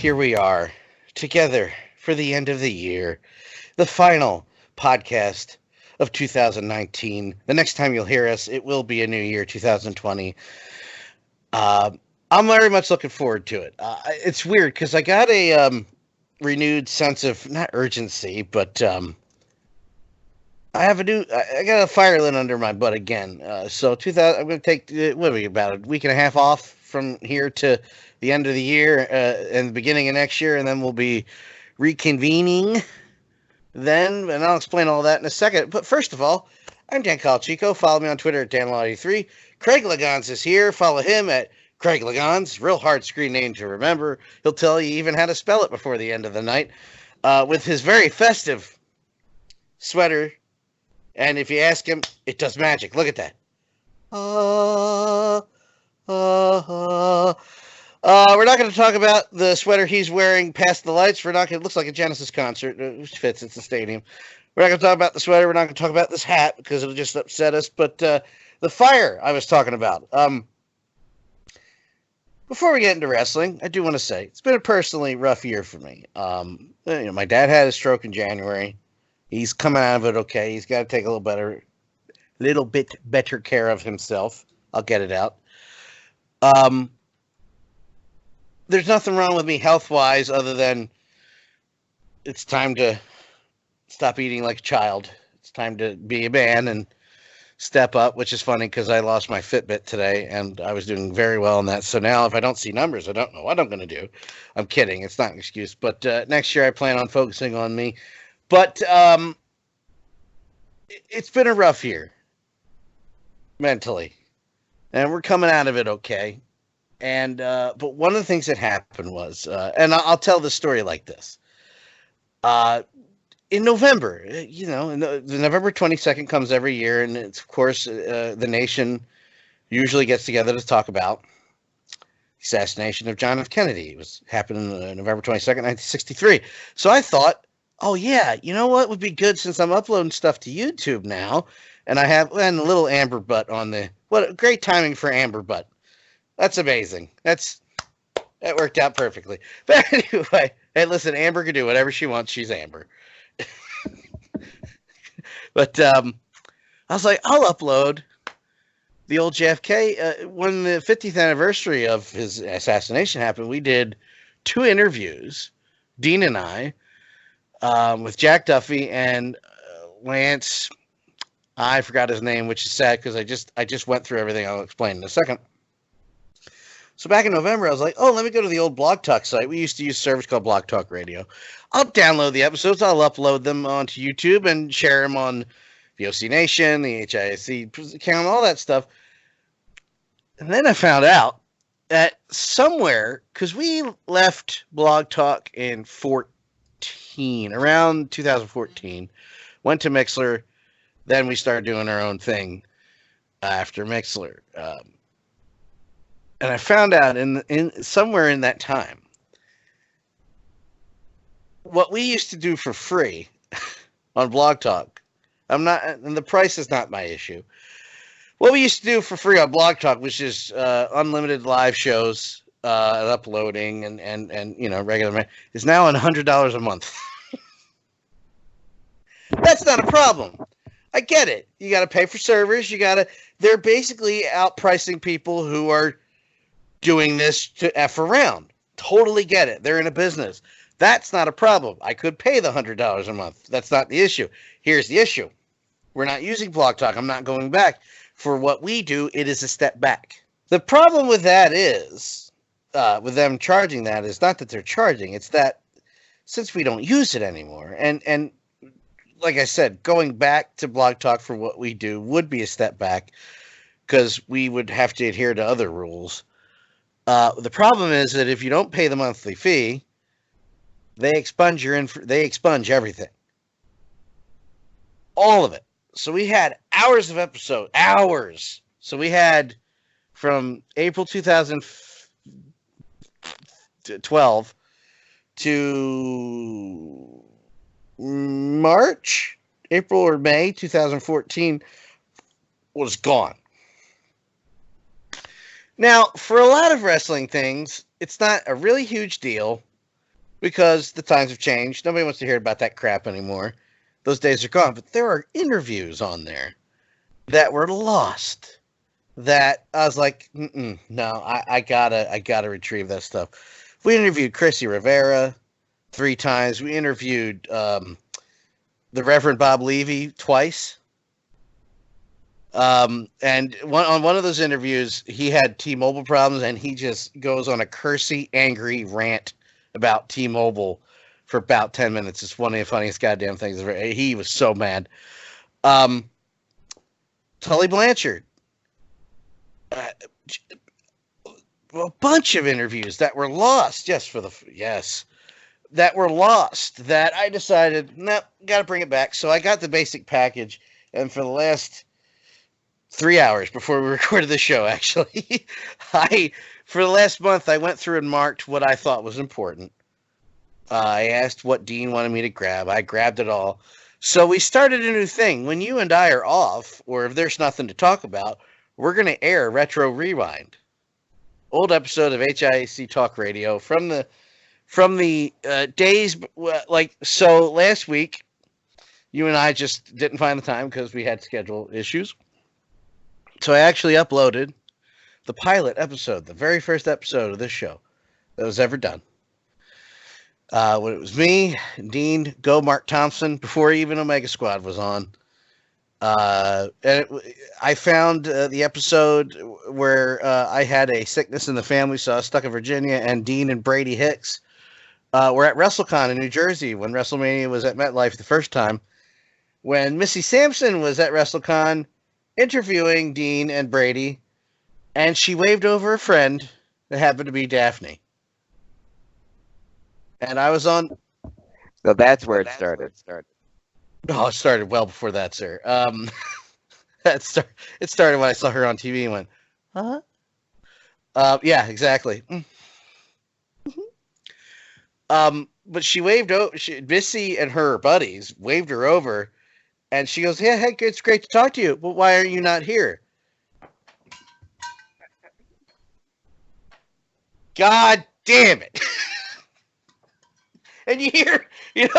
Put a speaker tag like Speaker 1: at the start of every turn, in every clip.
Speaker 1: here we are, together for the end of the year, the final podcast of 2019. The next time you'll hear us, it will be a new year, 2020. I'm very much looking forward to it. It's weird because I got a renewed sense of, not urgency, but I got a fire lit under my butt again. So 2000, I'm going to take, what are we, about a week and a half off from here to the end of the year and the beginning of next year, and then we'll be reconvening then, and I'll explain all that in a second. But first of all, I'm Dan Calchico. Follow me on Twitter at DanLaw83. Craig Lagans is here. Follow him at Craig Lagans. Real hard screen name to remember. He'll tell you even how to spell it before the end of the night with his very festive sweater. And if you ask him, it does magic. Look at that. We're not going to talk about the sweater he's wearing past the lights. It looks like a Genesis concert, which fits. It's a stadium. We're not going to talk about the sweater. We're not going to talk about this hat because it'll just upset us. But the fire I was talking about. Before we get into wrestling, I do want to say it's been a personally rough year for me. My dad had a stroke in January. He's coming out of it okay. He's got to take a little bit better care of himself. I'll get it out. There's nothing wrong with me health-wise other than it's time to stop eating like a child. It's time to be a man and step up, which is funny because I lost my Fitbit today, and I was doing very well in that. So now if I don't see numbers, I don't know what I'm going to do. I'm kidding. It's not an excuse. But next year I plan on focusing on me. But it's been a rough year mentally, and we're coming out of it okay. And but one of the things that happened was, and I'll tell the story like this. In November, the November 22nd comes every year, and it's, of course, the nation usually gets together to talk about the assassination of John F. Kennedy. It happened on November 22nd, 1963. So I thought, oh, yeah, you know what would be good since I'm uploading stuff to YouTube now, and I have a little Amber Butt on what great timing for Amber Butt. That's amazing. That worked out perfectly. But anyway, hey, listen, Amber can do whatever she wants. She's Amber. But I was like, I'll upload the old JFK. When the 50th anniversary of his assassination happened, we did 2 interviews, Dean and I, with Jack Duffy and Lance. I forgot his name, which is sad because I just went through everything. I'll explain in a second. So back in November, I was like, let me go to the old Blog Talk site. We used to use a service called Blog Talk Radio. I'll download the episodes. I'll upload them onto YouTube and share them on VOC Nation, the HIAC account, all that stuff. And then I found out that somewhere, because we left Blog Talk in around 2014, went to Mixlr, then we started doing our own thing after Mixlr. And I found out in somewhere in that time, what we used to do for free on Blog Talk, and the price is not my issue. What we used to do for free on Blog Talk, which is unlimited live shows, uploading, and regular, is now $100 a month. That's not a problem. I get it. You got to pay for servers. They're basically outpricing people who are doing this to F around. Totally get it. They're in a business. That's not a problem. I could pay the $100 a month. That's not the issue. Here's the issue. We're not using Blog Talk. I'm not going back. For what we do, it is a step back. The problem with that is, with them charging that, is not that they're charging. It's that since we don't use it anymore, and like I said, going back to Blog Talk for what we do would be a step back because we would have to adhere to other rules. The problem is that if you don't pay the monthly fee, they expunge everything. All of it. So we had hours of episode. Hours. So we had from April 2012 to April or May 2014 was gone. Now, for a lot of wrestling things, it's not a really huge deal because the times have changed. Nobody wants to hear about that crap anymore. Those days are gone. But there are interviews on there that were lost. That I was like, no, I gotta retrieve that stuff. We interviewed Chrissy Rivera 3 times. We interviewed the Reverend Bob Levy twice. And on one of those interviews, he had T-Mobile problems, and he just goes on a cursy, angry rant about T-Mobile for about 10 minutes. It's one of the funniest goddamn things ever. He was so mad. Tully Blanchard. A bunch of interviews that were lost that were lost that I decided, no, got to bring it back. So I got the basic package, and for the last 3 hours before we recorded the show, actually, for the last month, I went through and marked what I thought was important. I asked what Dean wanted me to grab. I grabbed it all. So we started a new thing. When you and I are off, or if there's nothing to talk about, we're going to air Retro Rewind. Old episode of HIAC Talk Radio from the days, so last week, you and I just didn't find the time because we had schedule issues. So I actually uploaded the pilot episode, the very first episode of this show that was ever done. When it was me, Dean, Mark Thompson, before even Omega Squad was on. I found the episode where I had a sickness in the family, so I was stuck in Virginia, and Dean and Brady Hicks were at WrestleCon in New Jersey when WrestleMania was at MetLife the first time. When Missy Sampson was at WrestleCon interviewing Dean and Brady, and she waved over a friend that happened to be Daphne. And I was on...
Speaker 2: So that's where it started.
Speaker 1: Oh, it started well before that, sir. It started when I saw her on TV and went, huh? Yeah, exactly. But she waved over. Missy and her buddies waved her over, and she goes, "Yeah, heck, it's great to talk to you. But why are you not here?" God damn it! And you hear,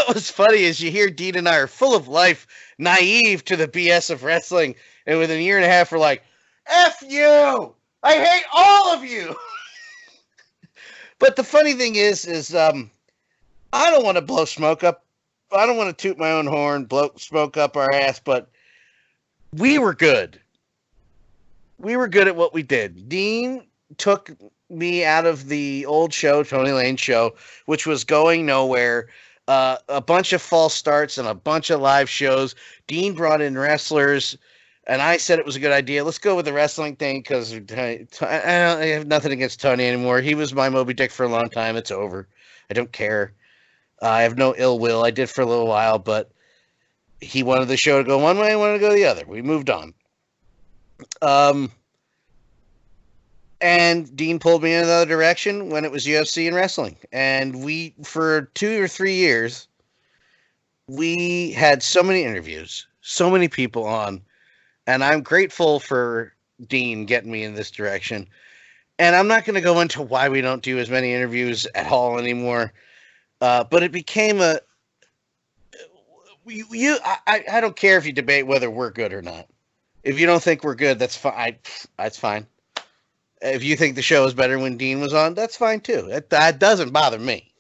Speaker 1: what's funny is you hear Dean and I are full of life, naive to the BS of wrestling, and within a year and a half, we're like, F you! I hate all of you! But the funny thing is I don't want to blow smoke up. I don't want to toot my own horn, blow smoke up our ass, but we were good. We were good at what we did. Dean took me out of the old show, Tony Lane's show, which was going nowhere. A bunch of false starts and a bunch of live shows. Dean brought in wrestlers, and I said it was a good idea. Let's go with the wrestling thing because I have nothing against Tony anymore. He was my Moby Dick for a long time. It's over. I don't care. I have no ill will. I did for a little while, but he wanted the show to go one way. I wanted to go the other. We moved on. And Dean pulled me in another direction when it was UFC and wrestling. And we, for 2 or 3 years, we had so many interviews, so many people on. And I'm grateful for Dean getting me in this direction. And I'm not going to go into why we don't do as many interviews at all anymore. But it became I don't care if you debate whether we're good or not. If you don't think we're good, that's fine. That's fine. If you think the show is better when Dean was on, that's fine too. That doesn't bother me.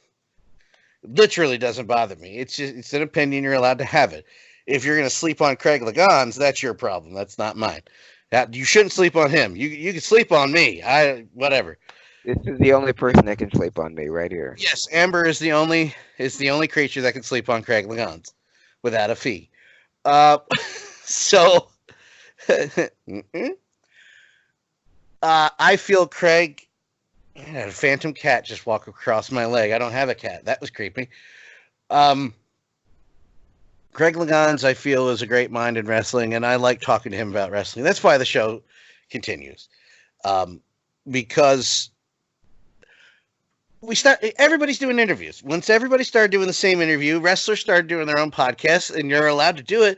Speaker 1: Literally doesn't bother me. It's an opinion. You're allowed to have it. If you're going to sleep on Craig Legans, that's your problem. That's not mine. You shouldn't sleep on him. You can sleep on me. Whatever.
Speaker 2: This is the only person that can sleep on me right here.
Speaker 1: Yes, Amber is the only creature that can sleep on Craig Legans without a fee. So I feel Craig. I had a phantom cat just walk across my leg. I don't have a cat. That was creepy. Craig Legans, I feel, is a great mind in wrestling, and I like talking to him about wrestling. That's why the show continues. Because everybody's doing interviews. Once everybody started doing the same interview, wrestlers started doing their own podcasts, and you're allowed to do it.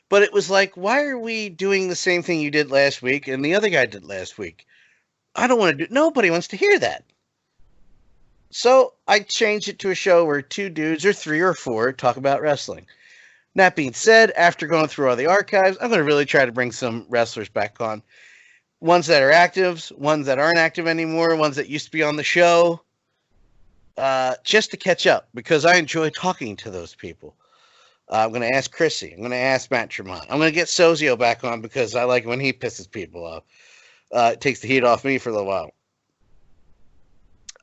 Speaker 1: But it was like, why are we doing the same thing you did last week and the other guy did last week? I don't want to do. Nobody wants to hear that. So I changed it to a show where 2 dudes or 3 or 4 talk about wrestling. That being said, after going through all the archives, I'm going to really try to bring some wrestlers back on. Ones that are active, ones that aren't active anymore, ones that used to be on the show, just to catch up because I enjoy talking to those people. I'm going to ask Chrissy. I'm going to ask Matt Tremont. I'm going to get Sozio back on because I like when he pisses people off. It takes the heat off me for a little while.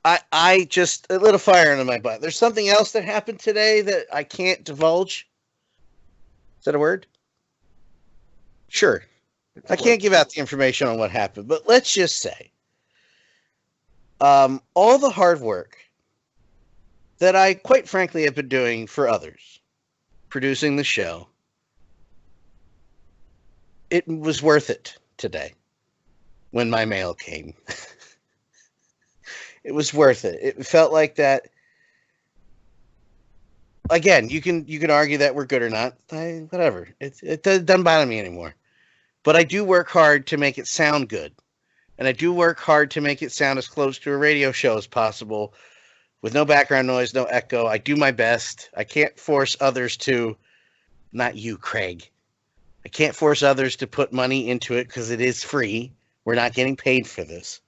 Speaker 1: I just it lit a fire under my butt. There's something else that happened today that I can't divulge. Is that a word? Sure. I can't give out the information on what happened, but let's just say all the hard work that I quite frankly have been doing for others, producing the show, it was worth it today when my mail came. It was worth it. It felt like that. Again, you can argue that we're good or not. Whatever. It doesn't bother me anymore. But I do work hard to make it sound good. And I do work hard to make it sound as close to a radio show as possible with no background noise, no echo. I do my best. I can't force others to, not you, Craig. I can't force others to put money into it because it is free. We're not getting paid for this.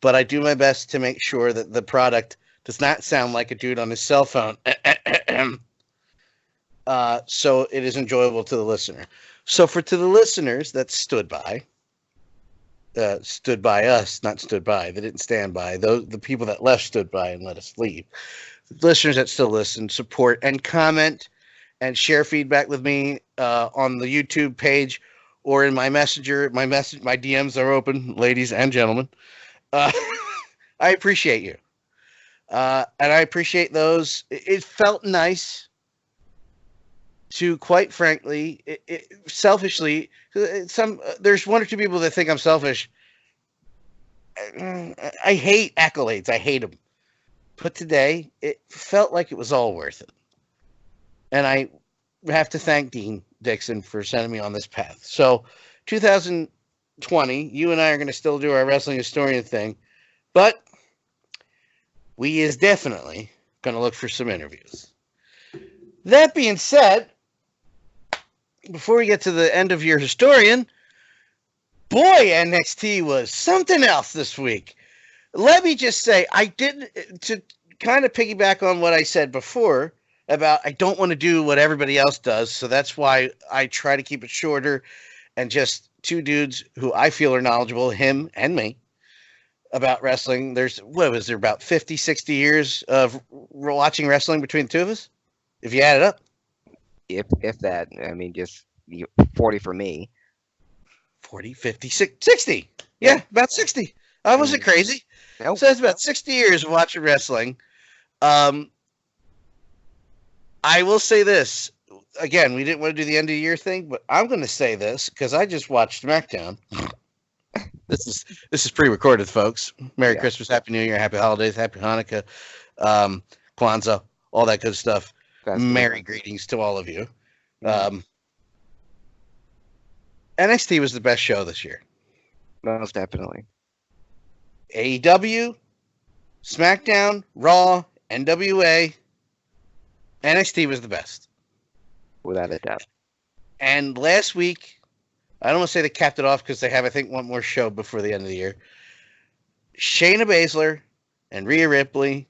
Speaker 1: But I do my best to make sure that the product does not sound like a dude on his cell phone. So it is enjoyable to the listener. So to the listeners that stood by us, not stood by. They didn't stand by. The people that left stood by and let us leave. The listeners that still listen, support, and comment, and share feedback with me on the YouTube page or in my messenger. My DMs are open, ladies and gentlemen. I appreciate you. And I appreciate those. It felt nice to, quite frankly, selfishly, there's 1 or 2 people that think I'm selfish. I hate accolades. I hate them. But today, it felt like it was all worth it. And I have to thank Dean Dixon for sending me on this path. So 2020, you and I are going to still do our wrestling historian thing, but we is definitely going to look for some interviews. That being said, before we get to the end of your historian, boy, NXT was something else this week. Let me just say, I didn't, to kind of piggyback on what I said before about I don't want to do what everybody else does, so that's why I try to keep it shorter and just 2 dudes who I feel are knowledgeable, him and me, about wrestling. Was there about 50, 60 years of watching wrestling between the 2 of us? If you add it up.
Speaker 2: If that, I mean, just 40 for me.
Speaker 1: 40, 50, 60. Yeah, about 60. I wasn't crazy. Nope. So it's about 60 years of watching wrestling. I will say this. Again, we didn't want to do the end of the year thing, but I'm going to say this because I just watched SmackDown. This is pre-recorded, folks. Merry Christmas, Happy New Year, Happy Holidays, Happy Hanukkah, Kwanzaa, all that good stuff. Merry greetings to all of you. NXT was the best show this year.
Speaker 2: Most definitely.
Speaker 1: AEW, SmackDown, Raw, NWA, NXT was the best.
Speaker 2: Without a doubt.
Speaker 1: And last week, I don't want to say they capped it off because they have, I think, 1 more show before the end of the year. Shayna Baszler and Rhea Ripley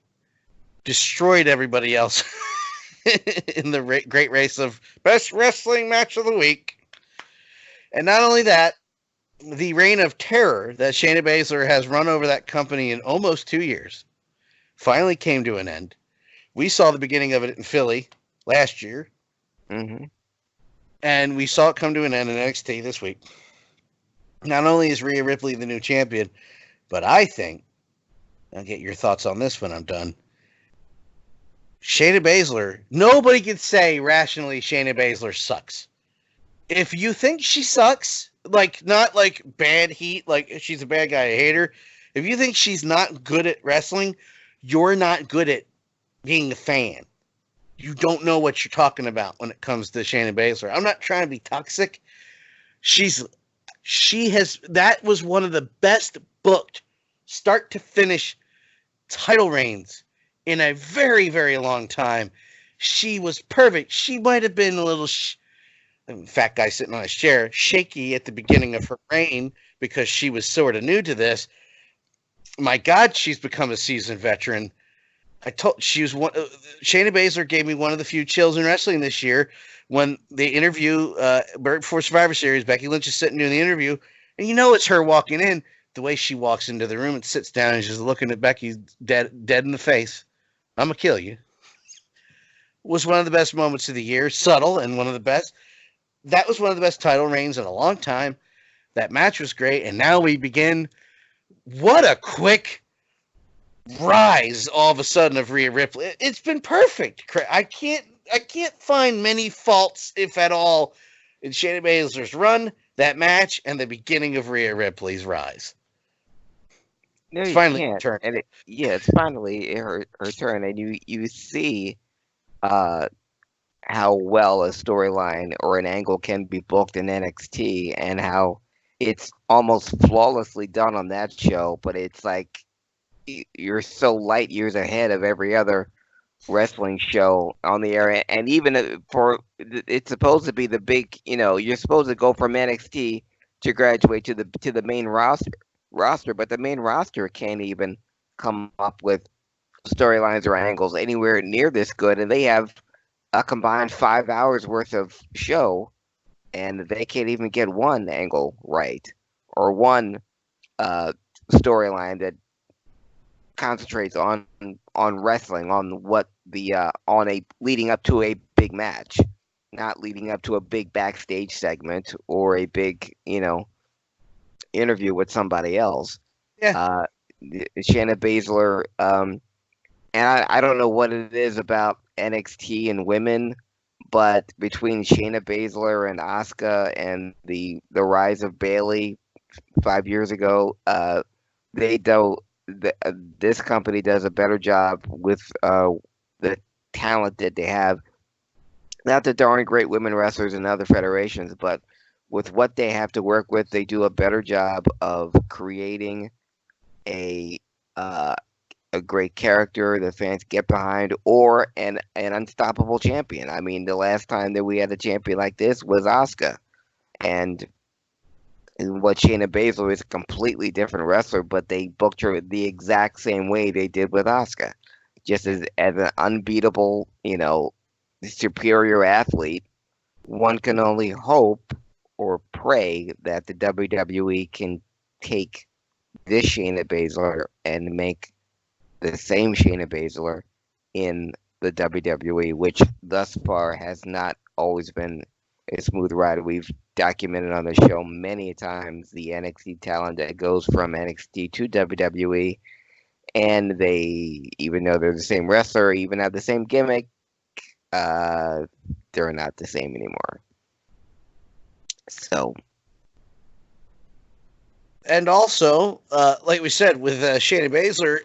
Speaker 1: destroyed everybody else in the great race of best wrestling match of the week. And not only that, the reign of terror that Shayna Baszler has run over that company in almost 2 years finally came to an end. We saw the beginning of it in Philly last year.
Speaker 2: Mm-hmm.
Speaker 1: And we saw it come to an end in NXT this week. Not only is Rhea Ripley the new champion, but I think, I'll get your thoughts on this when I'm done, Shayna Baszler, nobody could say rationally Shayna Baszler sucks. If you think she sucks, like not like bad heat, like she's a bad guy, I hate her. If you think she's not good at wrestling, you're not good at being a fan. You don't know what you're talking about when it comes to Shayna Baszler. I'm not trying to be toxic. That was one of the best booked start to finish title reigns in a very, very long time. She was perfect. She might have been a little, fat guy sitting on his chair, shaky at the beginning of her reign because she was sort of new to this. My God, she's become a seasoned veteran. She was one. Shayna Baszler gave me one of the few chills in wrestling this year when they interview before Survivor Series. Becky Lynch is sitting doing the interview, and it's her walking in. The way she walks into the room and sits down and she's looking at Becky dead in the face. I'm gonna kill you. Was one of the best moments of the year. Subtle and one of the best. That was one of the best title reigns in a long time. That match was great, and now we begin. What a quick rise all of a sudden of Rhea Ripley. It's been perfect. I can't find many faults, if at all, in Shayna Baszler's run, that match, and the beginning of Rhea Ripley's rise.
Speaker 2: No,
Speaker 1: It's
Speaker 2: you
Speaker 1: finally
Speaker 2: can't.
Speaker 1: turned.
Speaker 2: And it's finally her turn, and you see how well a storyline or an angle can be booked in NXT, and how it's almost flawlessly done on that show. But it's like you're so light years ahead of every other wrestling show on the air, and even it's supposed to be the big, you're supposed to go from NXT to graduate to the main roster, but the main roster can't even come up with storylines or angles anywhere near this good, and they have a combined 5 hours worth of show, and they can't even get one angle right or one storyline that concentrates on wrestling, on what the on a leading up to a big match, not leading up to a big backstage segment or a big interview with somebody else.
Speaker 1: Yeah.
Speaker 2: Shayna Baszler, and I don't know what it is about NXT and women, but between Shayna Baszler and Asuka and the rise of Bayley 5 years ago, this company does a better job with the talent that they have. Not that there aren't great women wrestlers in other federations, but with what they have to work with, they do a better job of creating a great character that fans get behind, or an unstoppable champion. I mean, the last time that we had a champion like this was Asuka, and what Shayna Baszler is a completely different wrestler, but they booked her the exact same way they did with Asuka, just as an unbeatable, superior athlete. One can only hope or pray that the WWE can take this Shayna Baszler and make the same Shayna Baszler in the WWE, which thus far has not always been a smooth ride. We've documented on the show many times the NXT talent that goes from NXT to WWE, and they, even though they're the same wrestler, even have the same gimmick, they're not the same anymore. So,
Speaker 1: And also, like we said, with Shayna Baszler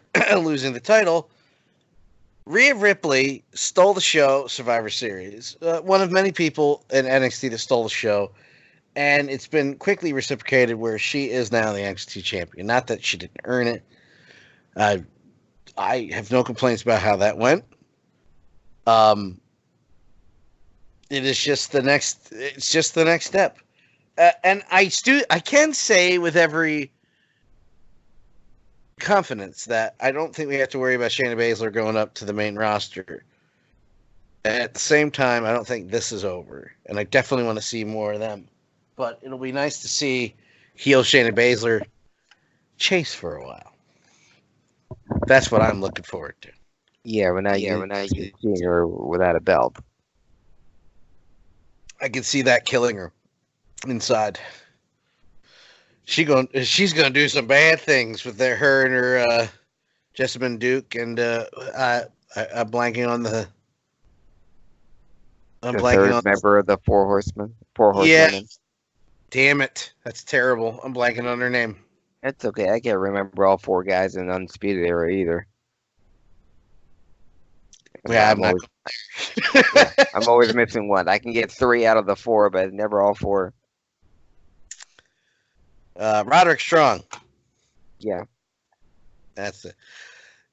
Speaker 1: losing the title, Rhea Ripley stole the show, Survivor Series. One of many people in NXT that stole the show. And it's been quickly reciprocated where she is now the NXT champion. Not that she didn't earn it. I have no complaints about how that went. It is just the next. It's just the next step. And I can say with every confidence that I don't think we have to worry about Shayna Baszler going up to the main roster. At the same time, I don't think this is over, and I definitely want to see more of them. But it'll be nice to see heel Shayna Baszler chase for a while. That's what I'm looking forward to.
Speaker 2: yeah, when I seeing her without a belt.
Speaker 1: I can see that killing her inside. She's gonna do some bad things with her and her Jessamine Duke, and I'm blanking on the. I'm
Speaker 2: The
Speaker 1: blanking
Speaker 2: third
Speaker 1: on
Speaker 2: member of the Four Horsemen.
Speaker 1: Yeah. Damn it, that's terrible. I'm blanking on her name.
Speaker 2: That's okay. I can't remember all four guys in Undisputed Era either.
Speaker 1: Yeah,
Speaker 2: I'm always missing one. I can get 3 out of the 4, but never all 4.
Speaker 1: Roderick Strong.
Speaker 2: Yeah.
Speaker 1: That's it.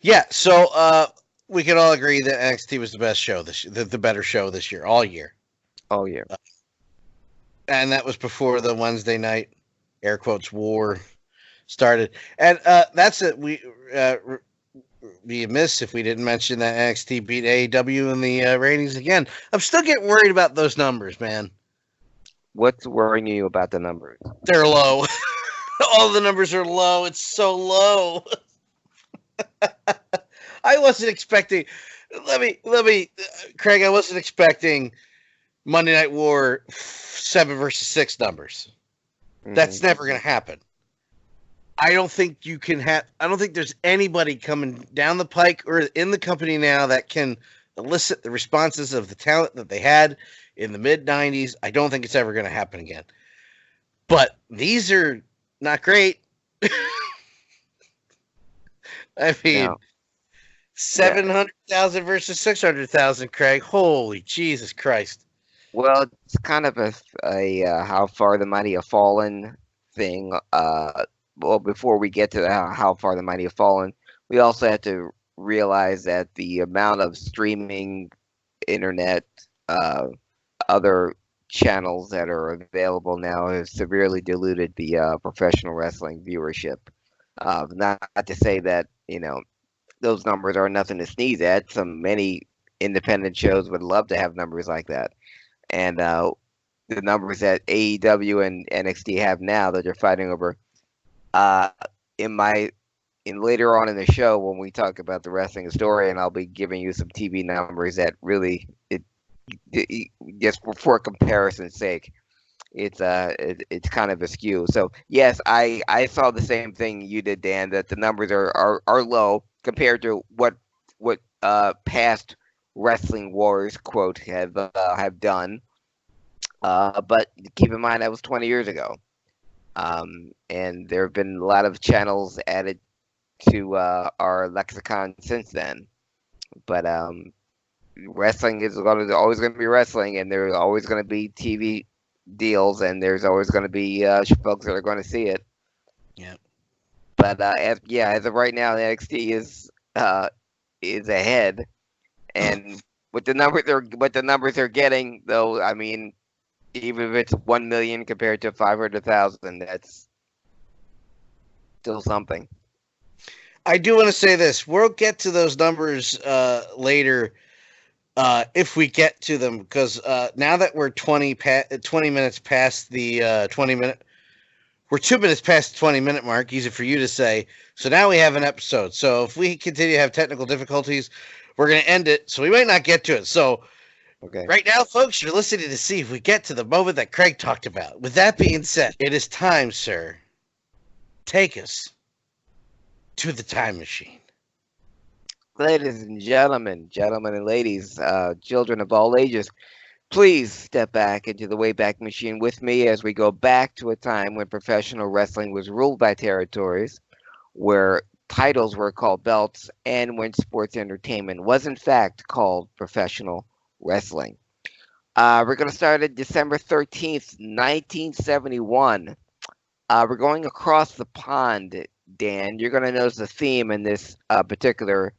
Speaker 1: Yeah, so we can all agree that NXT was the best show the better show this year, all year.
Speaker 2: Oh yeah.
Speaker 1: And that was before the Wednesday night air quotes war started. And that's it. We be amiss if we didn't mention that NXT beat AEW in the ratings again. I'm still getting worried about those numbers, man.
Speaker 2: What's worrying you about the numbers?
Speaker 1: They're low. All the numbers are low. It's so low. I wasn't expecting. Let me, Craig. I wasn't expecting Monday Night War 7 versus 6 numbers. That's never going to happen. I don't think you can have. I don't think there's anybody coming down the pike or in the company now that can elicit the responses of the talent that they had in the mid '90s. I don't think it's ever going to happen again. But these are not great. I mean,
Speaker 2: No.
Speaker 1: 700,000 versus 600,000, Craig. Holy Jesus Christ.
Speaker 2: Well, it's kind of a how far the mighty have fallen thing. Well, before we get to how far the mighty have fallen, we also have to realize that the amount of streaming, internet, other channels that are available now has severely diluted the professional wrestling viewership. Not to say that, those numbers are nothing to sneeze at. Many independent shows would love to have numbers like that. And the numbers that AEW and NXT have now that they're fighting over, in later on in the show when we talk about the wrestling historian, I'll be giving you some TV numbers that really just for comparison's sake, it's kind of askew. So yes, I saw the same thing you did, Dan, that the numbers are low compared to what past wrestling wars quote have done. But keep in mind that was 20 years ago. And there have been a lot of channels added to our lexicon since then. But wrestling is always going to be wrestling, and there's always going to be TV deals, and there's always going to be folks that are going to see it.
Speaker 1: Yeah.
Speaker 2: But as of right now, the NXT is ahead, and with the numbers they're getting, though, I mean, even if it's 1 million compared to 500,000, that's still something.
Speaker 1: I do want to say this. We'll get to those numbers later if we get to them, because now that we're 20 minutes past the 20 minute, we're 2 minutes past the 20-minute mark. Easy for you to say. So now we have an episode. So if we continue to have technical difficulties, we're going to end it. So we might not get to it. So
Speaker 2: Okay.
Speaker 1: right now, folks, you're listening to see if we get to the moment that Craig talked about. With that being said, it is time, sir. Take us to the time machine.
Speaker 2: Ladies and gentlemen and ladies, children of all ages, please step back into the Wayback Machine with me as we go back to a time when professional wrestling was ruled by territories, where titles were called belts, and when sports entertainment was in fact called professional wrestling. We're going to start at December 13th, 1971. We're going across the pond, Dan. You're going to notice a theme in this particular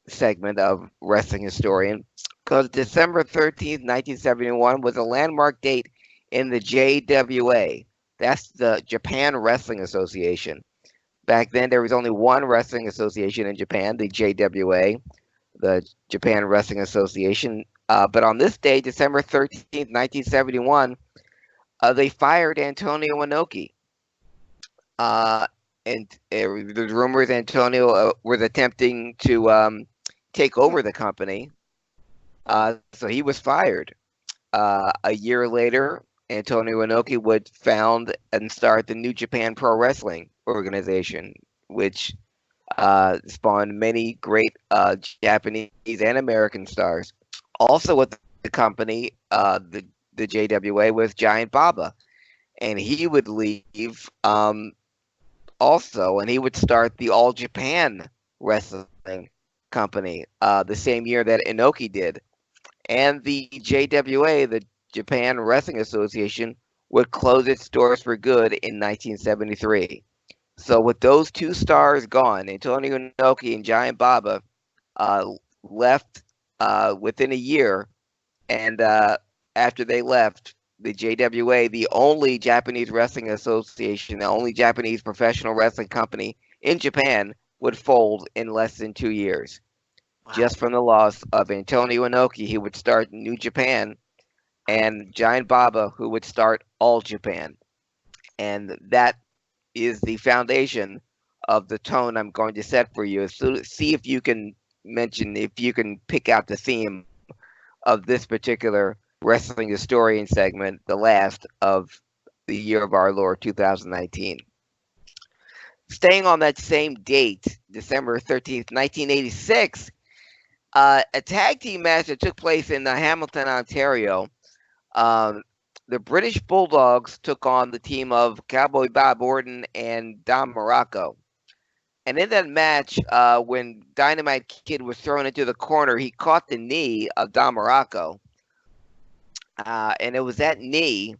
Speaker 2: segment of Wrestling Historian, because December 13th, 1971 was a landmark date in the JWA. That's the Japan Wrestling Association. Back then, there was only one wrestling association in Japan, the JWA, the Japan Wrestling Association. But on this day, December 13th, 1971, they fired Antonio Inoki. And there's rumors Antonio was attempting to take over the company. So he was fired. A year later, Antonio Inoki would found and start the New Japan Pro Wrestling organization, which spawned many great Japanese and American stars. Also with the company, the JWA, was Giant Baba, and he would leave also, and he would start the All Japan Wrestling Company the same year that Inoki did. And the JWA, the Japan Wrestling Association, would close its doors for good in 1973. So with those two stars gone, Antonio Inoki and Giant Baba uh, left within a year, and after they left, the JWA, the only Japanese wrestling association, the only Japanese professional wrestling company in Japan, would fold in less than 2 years,
Speaker 1: Wow.
Speaker 2: just from the loss of Antonio Inoki, who would start New Japan, and Giant Baba, who would start All Japan. And that is the foundation of the tone I'm going to set for you. So see if you can if you can pick out the theme of this particular Wrestling Historian segment, the last of the year of our Lord 2019. Staying on that same date, December 13th, 1986, a tag team match that took place in Hamilton, Ontario. Um, the British Bulldogs took on the team of Cowboy Bob Orton and Don Morocco. And in that match, when Dynamite Kid was thrown into the corner, he caught the knee of Don Morocco. And it was that knee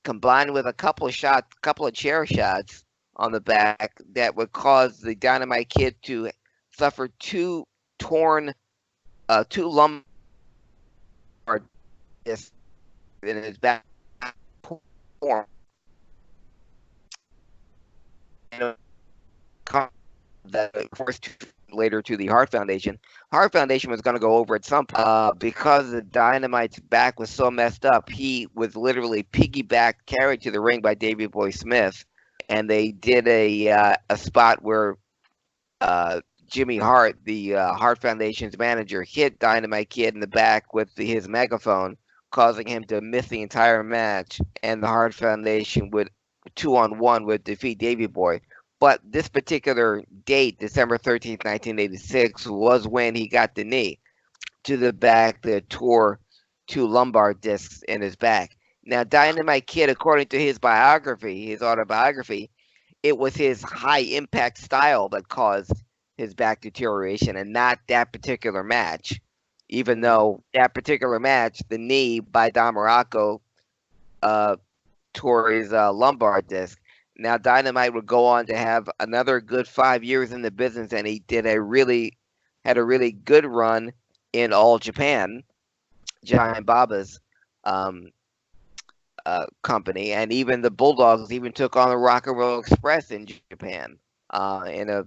Speaker 2: combined with a couple of chair shots on the back that would cause the Dynamite Kid to suffer two lumbar discs in his back form. And that forced later to the Hart Foundation. Hart Foundation was going to go over at some point because the Dynamite's back was so messed up. He was literally carried to the ring by Davey Boy Smith, and they did a spot where Jimmy Hart, the Hart Foundation's manager, hit Dynamite Kid in the back with his megaphone, causing him to miss the entire match, and the Hart Foundation would 2-on-1 would defeat Davey Boy. But this particular date, December 13th, 1986, was when he got the knee to the back that tore two lumbar discs in his back. Now, Dynamite Kid, according to his autobiography, it was his high impact style that caused his back deterioration and not that particular match. Even though that particular match, the knee by Don Morocco tore his lumbar disc. Now Dynamite would go on to have another good 5 years in the business, and he had a really good run in All Japan, Giant Baba's company, and even the Bulldogs even took on the Rock and Roll Express in Japan in a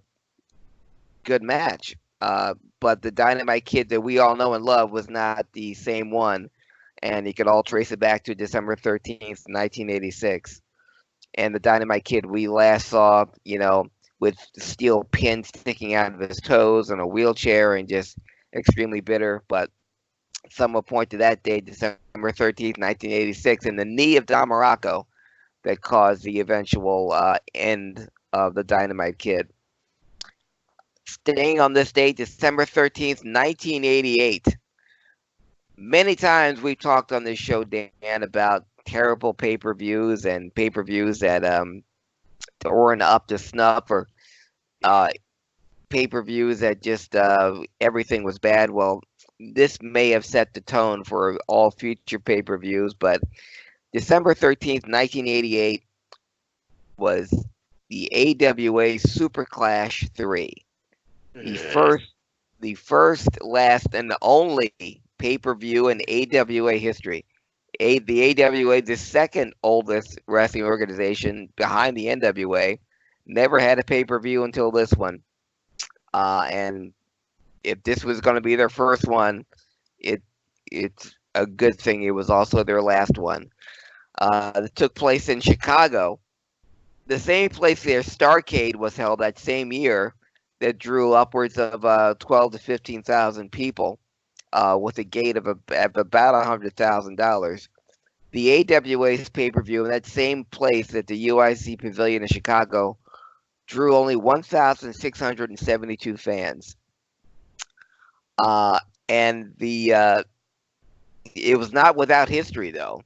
Speaker 2: good match. But the Dynamite Kid that we all know and love was not the same one, and you could all trace it back to December 13th, 1986. And the Dynamite Kid we last saw, with steel pins sticking out of his toes and a wheelchair and just extremely bitter. But some will point to that day, December 13th, 1986, and the knee of Don Morocco that caused the eventual end of the Dynamite Kid. Staying on this date, December 13th, 1988. Many times we've talked on this show, Dan, about terrible pay-per-views and pay-per-views that weren't up to snuff, or pay-per-views that just everything was bad. Well, this may have set the tone for all future pay-per-views, but December 13th, 1988 was the AWA Super Clash 3. The first, last, and the only pay-per-view in AWA history. The AWA, the second oldest wrestling organization behind the NWA, never had a pay-per-view until this one. And if this was going to be their first one, it's a good thing it was also their last one. It took place in Chicago, the same place their Starrcade was held that same year, that drew upwards of 12 to 15,000 people. With a gate of about $100,000. The AWA's pay-per-view in that same place at the UIC Pavilion in Chicago drew only 1,672 fans. And it was not without history, though.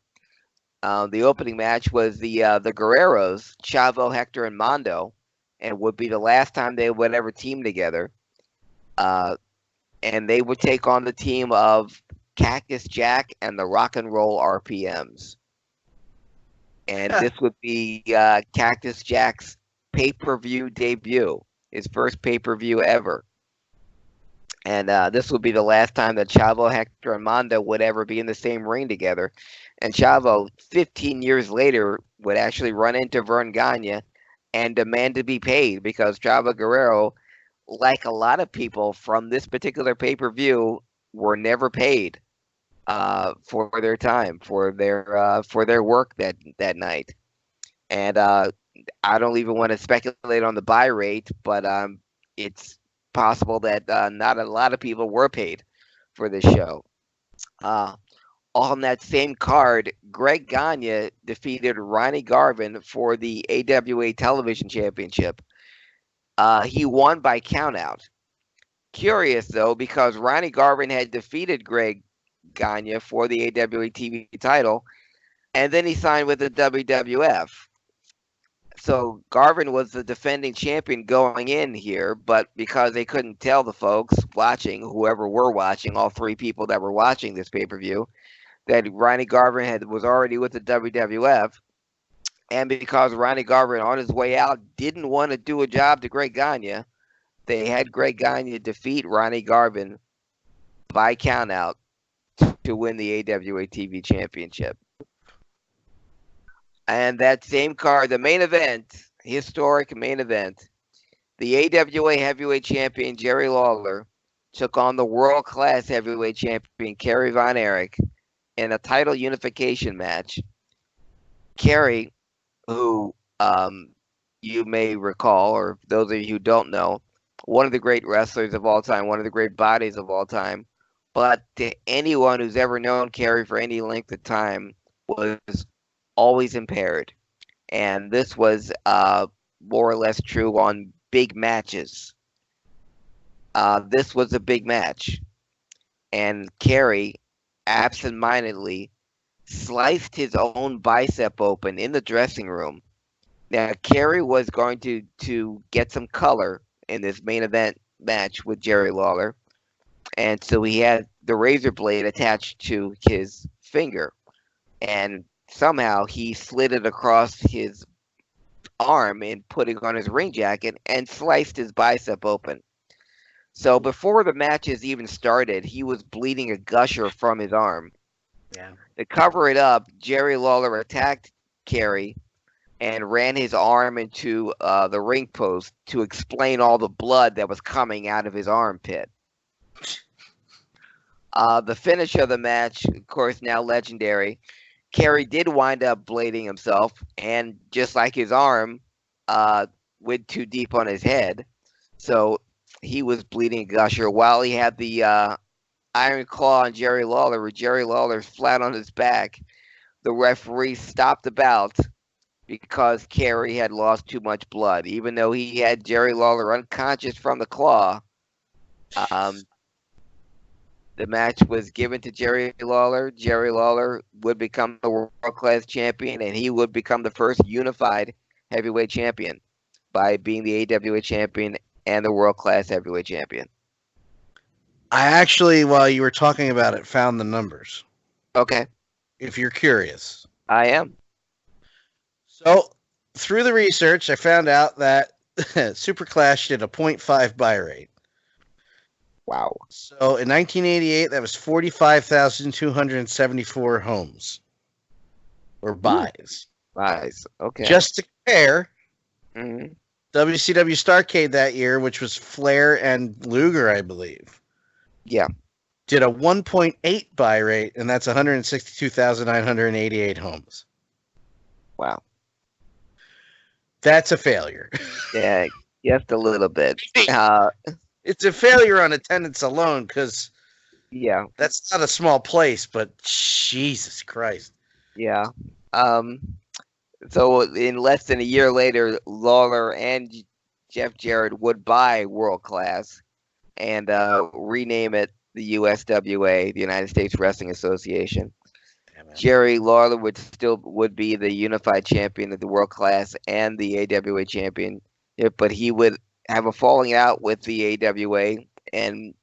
Speaker 2: The opening match was the Guerreros, Chavo, Hector, and Mondo, and would be the last time they would ever team together. And they would take on the team of Cactus Jack and the Rock and Roll RPMs. And this would be Cactus Jack's pay-per-view debut, his first pay-per-view ever. And this would be the last time that Chavo, Hector, and Mondo would ever be in the same ring together. And Chavo, 15 years later, would actually run into Vern Gagne and demand to be paid because Chavo Guerrero, like a lot of people from this particular pay-per-view, were never paid for their time, for their work that night. And I don't even want to speculate on the buy rate, but it's possible that not a lot of people were paid for this show. On that same card, Greg Gagne defeated Ronnie Garvin for the AWA Television Championship. He won by countout. Curious, though, because Ronnie Garvin had defeated Greg Gagne for the AWA TV title, and then he signed with the WWF. So Garvin was the defending champion going in here, but because they couldn't tell the folks watching, whoever were watching, all three people that were watching this pay-per-view, that Ronnie Garvin was already with the WWF, and because Ronnie Garvin on his way out didn't want to do a job to Greg Gagne, they had Greg Gagne defeat Ronnie Garvin by countout to win the AWA TV Championship. And that same card, the main event, historic main event, the AWA Heavyweight Champion Jerry Lawler took on the World Class Heavyweight Champion Kerry Von Erich in a title unification match. Kerry, who you may recall, or those of you who don't know, one of the great wrestlers of all time, one of the great bodies of all time, but to anyone who's ever known Kerry for any length of time, was always impaired. And this was more or less true on big matches. This was a big match. And Kerry absentmindedly sliced his own bicep open in the dressing room. Now, Kerry was going to get some color in this main event match with Jerry Lawler. And so he had the razor blade attached to his finger. And somehow he slid it across his arm and putting on his ring jacket and sliced his bicep open. So before the matches even started, he was bleeding a gusher from his arm.
Speaker 1: Yeah.
Speaker 2: To cover it up, Jerry Lawler attacked Kerry and ran his arm into the ring post to explain all the blood that was coming out of his armpit. The finish of the match, of course, now legendary. Kerry did wind up blading himself, and just like his arm, went too deep on his head. So he was bleeding a gusher while he had the iron claw on Jerry Lawler, where Jerry Lawler's flat on his back. The referee stopped the bout because Kerry had lost too much blood. Even though he had Jerry Lawler unconscious from the claw, the match was given to Jerry Lawler. Jerry Lawler would become the world-class champion, and he would become the first unified heavyweight champion by being the AWA champion and the world-class heavyweight champion.
Speaker 1: I actually, while you were talking about it, found the numbers.
Speaker 2: Okay.
Speaker 1: If you're curious.
Speaker 2: I am.
Speaker 1: So, through the research, I found out that Super Clash did a 0.5 buy rate.
Speaker 2: Wow.
Speaker 1: So, in 1988, that was 45,274 homes. Or buys.
Speaker 2: Buys. Okay.
Speaker 1: Just to compare,
Speaker 2: Mm-hmm.
Speaker 1: WCW Starrcade that year, which was Flair and Luger, I believe.
Speaker 2: Yeah.
Speaker 1: Did a 1.8 buy rate, and that's 162,988 homes.
Speaker 2: Wow.
Speaker 1: That's a failure.
Speaker 2: Yeah, just a little bit.
Speaker 1: It's a failure on attendance alone, because
Speaker 2: Yeah.
Speaker 1: that's not a small place, but Jesus Christ.
Speaker 2: Yeah. So in less than a year later, Lawler and Jeff Jarrett would buy World Class and rename it the USWA, the United States Wrestling Association. Jerry Lawler would be the unified champion of the World Class and the AWA champion, but he would have a falling out with the AWA and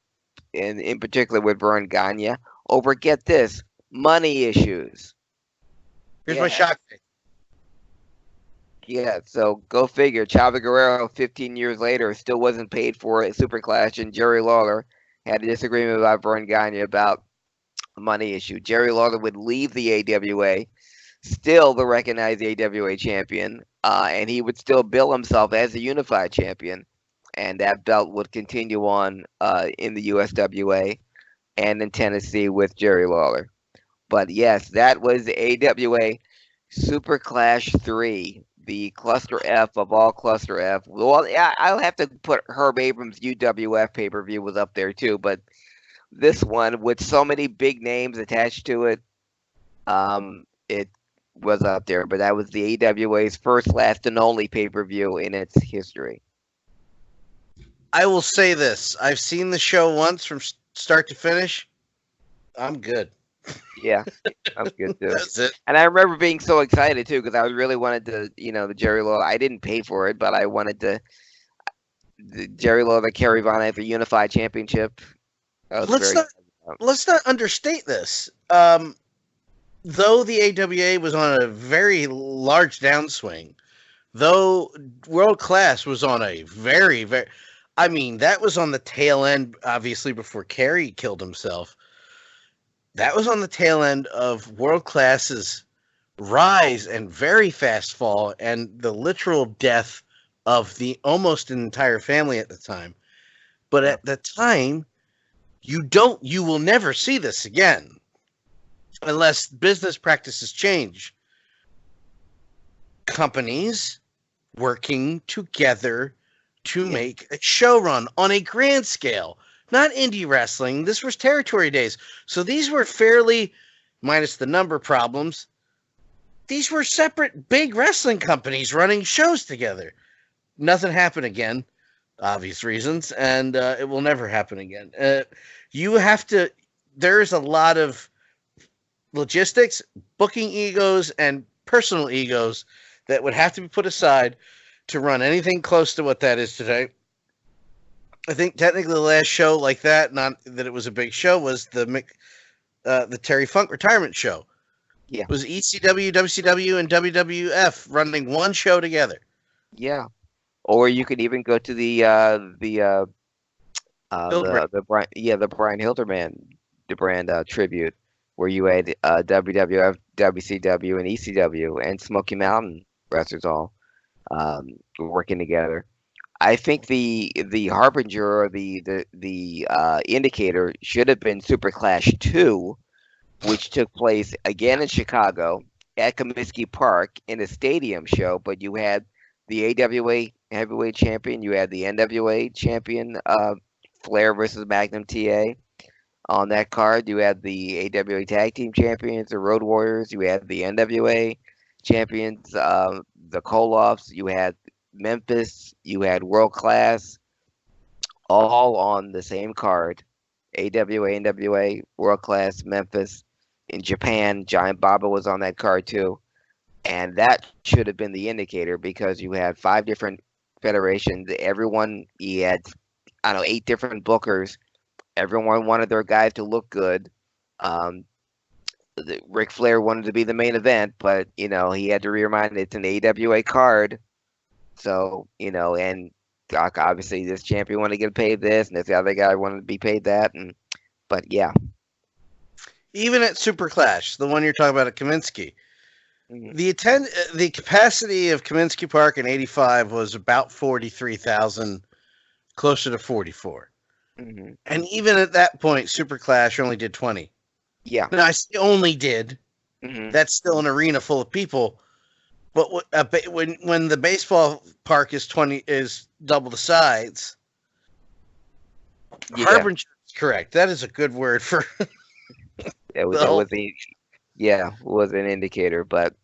Speaker 2: in particular with Vern Gagne over, get this, money issues.
Speaker 1: Here's my shock.
Speaker 2: Yeah, so go figure. Chavo Guerrero, 15 years later, still wasn't paid for it. Super Clash, and Jerry Lawler had a disagreement about Vern Gagne about a money issue. Jerry Lawler would leave the AWA, still the recognized AWA champion, and he would still bill himself as a unified champion, and that belt would continue on in the USWA and in Tennessee with Jerry Lawler. But yes, that was the AWA Super Clash 3, the cluster F of all cluster F. Well, yeah, I'll have to put Herb Abrams' UWF pay-per-view was up there too, but this one with so many big names attached to it, it was up there. But that was the AWA's first, last, and only pay-per-view in its history.
Speaker 1: I will say this. I've seen the show once from start to finish. I'm good.
Speaker 2: Yeah, I'm good too.
Speaker 1: That's it.
Speaker 2: And I remember being so excited too because I really wanted to, the Jerry Lawler. I didn't pay for it, but I wanted the Jerry Lawler Kerry Von Erich Unified Championship.
Speaker 1: Let's not understate this. Though the AWA was on a very large downswing, though World Class was on a very, very, I mean, that was on the tail end, obviously, before Kerry killed himself. That was on the tail end of World Class's rise and very fast fall and the literal death of the almost an entire family at the time. But at the time, you will never see this again unless business practices change. Companies working together to make a show run on a grand scale. Not indie wrestling. This was territory days. So these were fairly, minus the number problems, these were separate big wrestling companies running shows together. Nothing happened again, obvious reasons, and it will never happen again. There's a lot of logistics, booking egos, and personal egos that would have to be put aside to run anything close to what that is today. I think technically the last show like that, not that it was a big show, was the Terry Funk retirement show.
Speaker 2: Yeah.
Speaker 1: It was ECW, WCW, and WWF running one show together.
Speaker 2: Yeah. Or you could even go to the Brian Hilderman tribute, where you had WWF, WCW, and ECW, and Smoky Mountain wrestlers all working together. I think the harbinger or the indicator should have been Super Clash 2, which took place again in Chicago at Comiskey Park in a stadium show. But you had the AWA heavyweight champion, you had the NWA champion, Flair versus Magnum TA. On that card, you had the AWA tag team champions, the Road Warriors. You had the NWA champions, the Koloffs. You had Memphis, you had World Class, all on the same card. AWA, NWA, World Class, Memphis. In Japan, Giant Baba was on that card too. And that should have been the indicator because you had 5 different federations. You had, 8 different bookers. Everyone wanted their guys to look good. Ric Flair wanted to be the main event, but, he had to be reminded it's an AWA card. So, and obviously this champion wanted to get paid this, and this other guy wanted to be paid that. But yeah.
Speaker 1: Even at Super Clash, the one you're talking about at Comiskey, the capacity of Comiskey Park in '85 was about 43,000, closer to 44. Mm-hmm. And even at that point, Super Clash only did 20.
Speaker 2: Yeah.
Speaker 1: Now, I say only did. Mm-hmm. That's still an arena full of people. But when the baseball park is double the size, Harbinger is correct. That is a good word for.
Speaker 2: was an indicator, but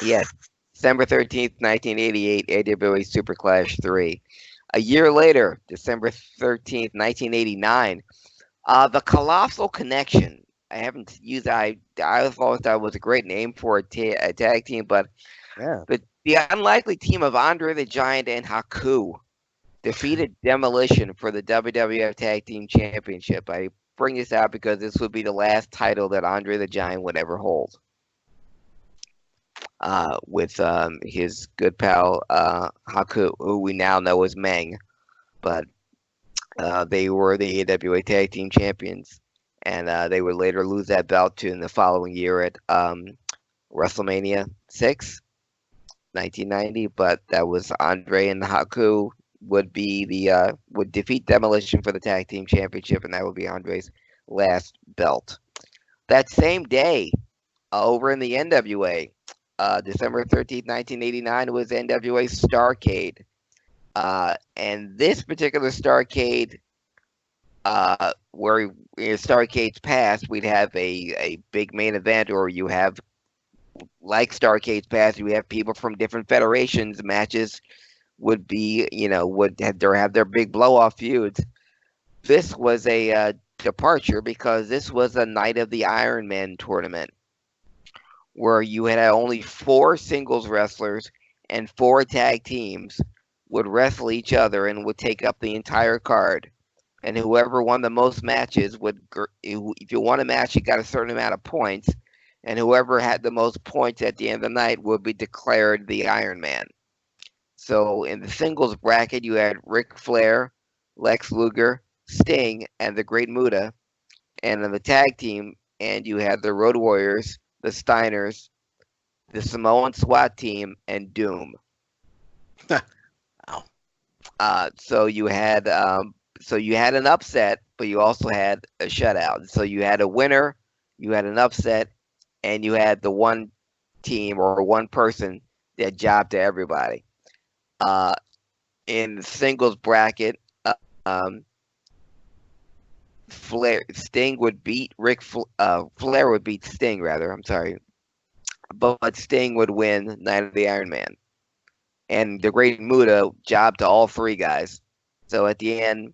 Speaker 2: yes, December 13th, 1988, AWA Super Clash 3. A year later, December 13th, 1989, the Colossal Connection. I haven't used. I always thought it was a great name for a tag team, but.
Speaker 1: Yeah.
Speaker 2: The unlikely team of Andre the Giant and Haku defeated Demolition for the WWF Tag Team Championship. I bring this out because this would be the last title that Andre the Giant would ever hold. with his good pal Haku, who we now know as Meng. But they were the AWA Tag Team Champions, and they would later lose that belt to in the following year at WrestleMania 6, 1990. But that was Andre and Haku would be the would defeat Demolition for the Tag Team Championship, and that would be Andre's last belt. That same day, over in the NWA, December 13th, 1989, was NWA Starrcade. And this particular Starrcade, where in Starrcade's past, we'd have a big main event, or you have, like Starrcade's past, you have people from different federations. Matches would be, would have their big blow-off feuds. This was a departure because this was a night of the Ironman Tournament, where you had only 4 singles wrestlers and 4 tag teams would wrestle each other and would take up the entire card. And whoever won the most matches would, if you won a match, you got a certain amount of points. And whoever had the most points at the end of the night would be declared the Iron Man. So in the singles bracket, you had Ric Flair, Lex Luger, Sting, and the Great Muta. And in the tag team, and you had the Road Warriors, the Steiners, the Samoan SWAT team, and Doom. So you had an upset, but you also had a shutout. So you had a winner, you had an upset, and you had the one team or one person that jobbed to everybody. In the singles bracket, Sting would beat Flair would beat Sting, rather. I'm sorry, but Sting would win Night of the Iron Man, and the Great Muta jobbed to all 3 guys. So at the end,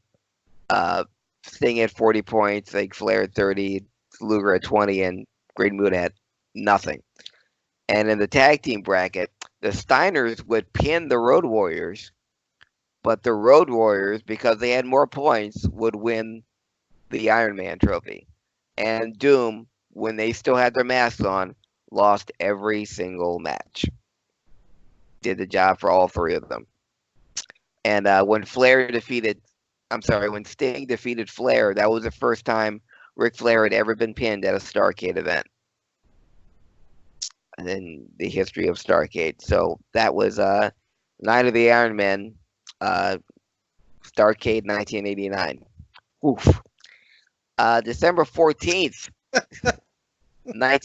Speaker 2: Sting had 40 points, like Flair had 30, Luger had 20, and Great Muta had nothing. And in the tag team bracket, the Steiners would pin the Road Warriors, but the Road Warriors, because they had more points, would win the Iron Man trophy. And Doom, when they still had their masks on, lost every single match. Did the job for all 3 of them. And when Sting defeated Flair, that was the first time Ric Flair had ever been pinned at a Starrcade event. And then the history of Starrcade. So that was Night of the Iron Man, Starrcade 1989. Oof. December 14th, I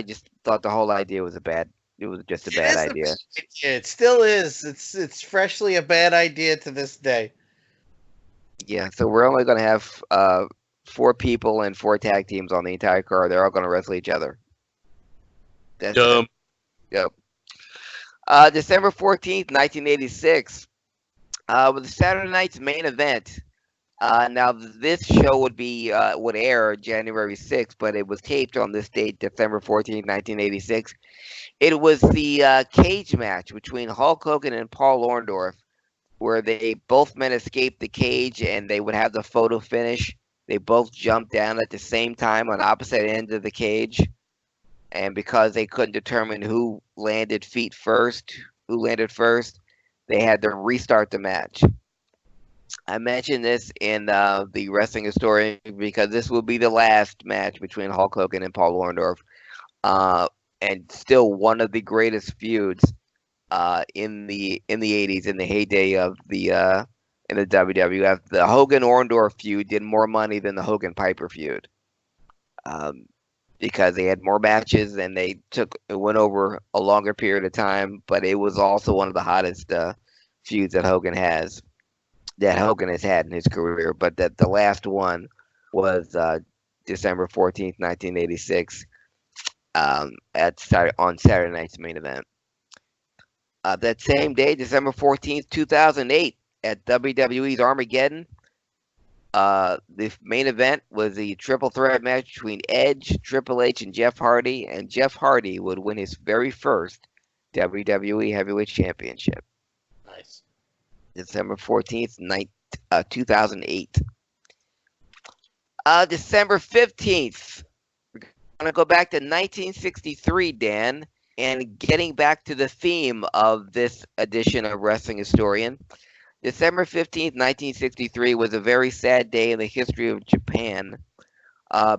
Speaker 2: just thought the whole idea was it was just a bad idea.
Speaker 1: It still is. It's freshly a bad idea to this day.
Speaker 2: Yeah, so we're only going to have 4 people and 4 tag teams on the entire card. They're all going to wrestle each other. That's dumb. Yep. December 14th, 1986, with Saturday night's main event. Now this show would air January 6th, but it was taped on this date, December 14th, 1986. It was the cage match between Hulk Hogan and Paul Orndorff, where both men escaped the cage and they would have the photo finish. They both jumped down at the same time on opposite ends of the cage. And because they couldn't determine who landed first, they had to restart the match. I mentioned this in the Wrestling Historian because this will be the last match between Hulk Hogan and Paul Orndorff, and still one of the greatest feuds in the 80s, in the heyday of the in the WWF. The Hogan Orndorff feud did more money than the Hogan Piper feud, because they had more matches and it went over a longer period of time. But it was also one of the hottest feuds that Hogan has had in his career. But that the last one was December 14th, 1986, on Saturday night's main event. That same day, December 14th, 2008, at WWE's Armageddon, the main event was the triple threat match between Edge, Triple H, and Jeff Hardy, and Jeff Hardy would win his very first WWE Heavyweight Championship.
Speaker 1: Nice.
Speaker 2: December 14th, 2008. December 15th, we're going to go back to 1963, Dan, And getting back to the theme of this edition of Wrestling Historian, December 15th, 1963 was a very sad day in the history of Japan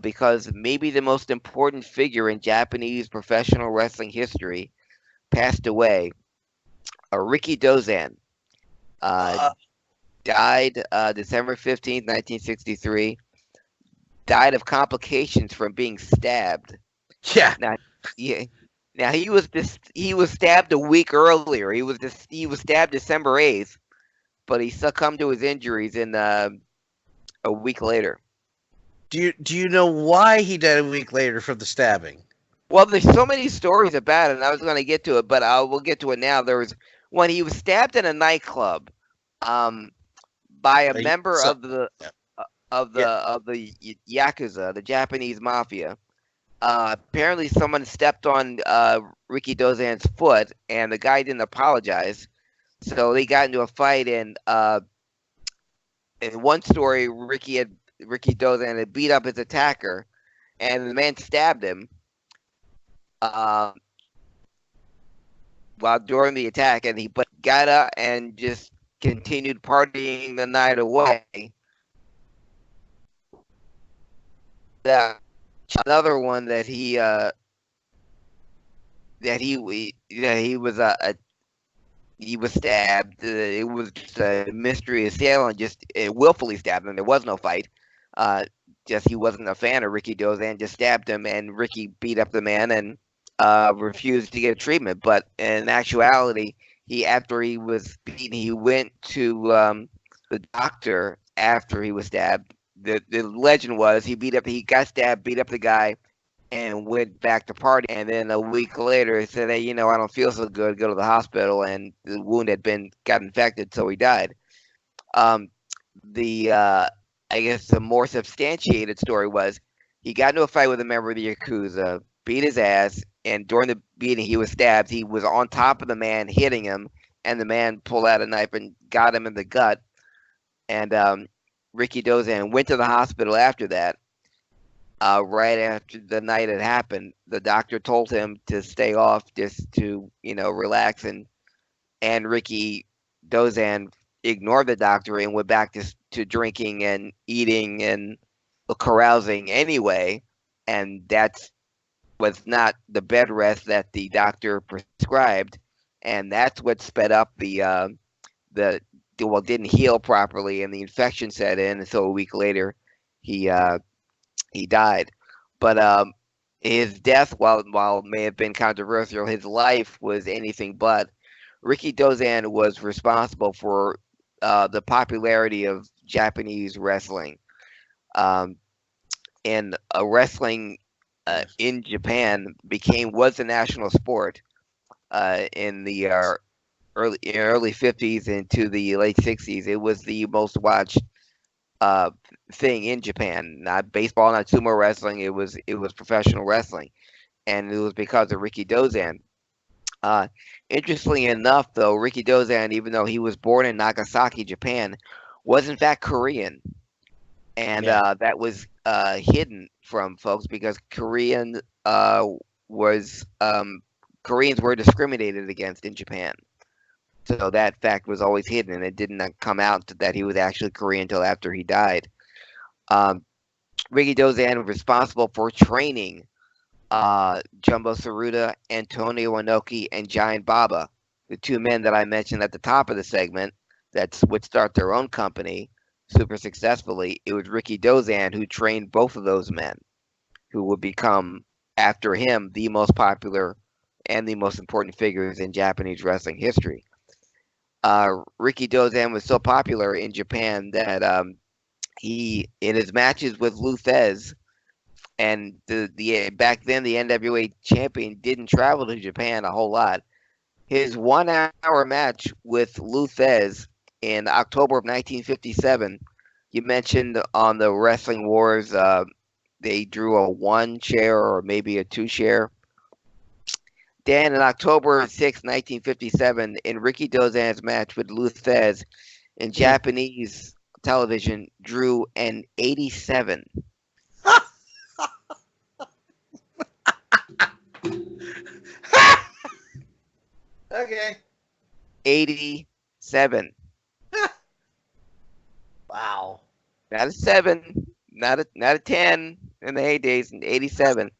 Speaker 2: because maybe the most important figure in Japanese professional wrestling history passed away. Ricky Doze uh,
Speaker 1: Uh,
Speaker 2: died December 15th, 1963. Died of complications from being stabbed.
Speaker 1: yeah.
Speaker 2: Now, yeah, now he was stabbed a week earlier. He was stabbed December 8th, but he succumbed to his injuries in a week later.
Speaker 1: Do you know why he died a week later from the stabbing?
Speaker 2: Well, there's so many stories about it, and I was going to get to it, but we'll get to it now. There was when he was stabbed in a nightclub, um, by a member
Speaker 1: So,
Speaker 2: of the
Speaker 1: yeah.
Speaker 2: Yakuza, the Japanese mafia. Apparently, someone stepped on Ricky Dozan's foot, and the guy didn't apologize. So they got into a fight, and in one story, Ricky Dozan had beat up his attacker, and the man stabbed him uh, while during the attack, and he got up and just continued partying the night away. That another one that he was stabbed. It was just a mystery assailant, just willfully stabbed him. There was no fight. Just he wasn't a fan of Ricky Dozan, just stabbed him, and Ricky beat up the man and refused to get treatment. But in actuality, after he was beaten, he went to the doctor after he was stabbed. The legend was he got stabbed, beat up the guy, and went back to party. And then a week later, he said, "Hey, I don't feel so good. Go to the hospital." And the wound got infected, so he died. The I guess the more substantiated story was he got into a fight with a member of the Yakuza, beat his ass, and during the beating, he was stabbed. He was on top of the man, hitting him, and the man pulled out a knife and got him in the gut. And Ricky Dozan went to the hospital after that. Right after the night had happened, the doctor told him to stay off, just to relax, and Ricky Dozan ignored the doctor and went back to drinking and eating and carousing anyway, and that was not the bed rest that the doctor prescribed, and that's what sped up didn't heal properly, and the infection set in, and so a week later he died. But his death, while may have been controversial, his life was anything but. Ricky Dozan was responsible for the popularity of Japanese wrestling. And wrestling in Japan was the national sport in the early 50s into the late 60s. It was the most watched thing in Japan. Not baseball, not sumo wrestling. It was professional wrestling, and it was because of Ricky Dozan. Interestingly enough, though, Ricky Dozan, even though he was born in Nagasaki, Japan, was in fact Korean, and that was hidden from folks because Koreans were discriminated against in Japan. So that fact was always hidden, and it did not come out that he was actually Korean until after he died. Ricky Dozan was responsible for training Jumbo Tsuruta, Antonio Inoki, and Giant Baba, the two men that I mentioned at the top of the segment that would start their own company super successfully. It was Ricky Dozan who trained both of those men, who would become, after him, the most popular and the most important figures in Japanese wrestling history. Ricky Dozan was so popular in Japan that he, in his matches with Lou Thesz, and the back then the NWA champion didn't travel to Japan a whole lot. His 1 hour match with Lou Thesz in October of 1957, you mentioned on the Wrestling Wars, they drew a 1 chair or maybe a 2 chair. Dan, in October 6, 1957, in Ricky Dozan's match with Lou Thesz in Japanese television, drew an 87.
Speaker 1: Okay.
Speaker 2: 87.
Speaker 1: Wow.
Speaker 2: Not a 7, not a 10 in the heydays. 87.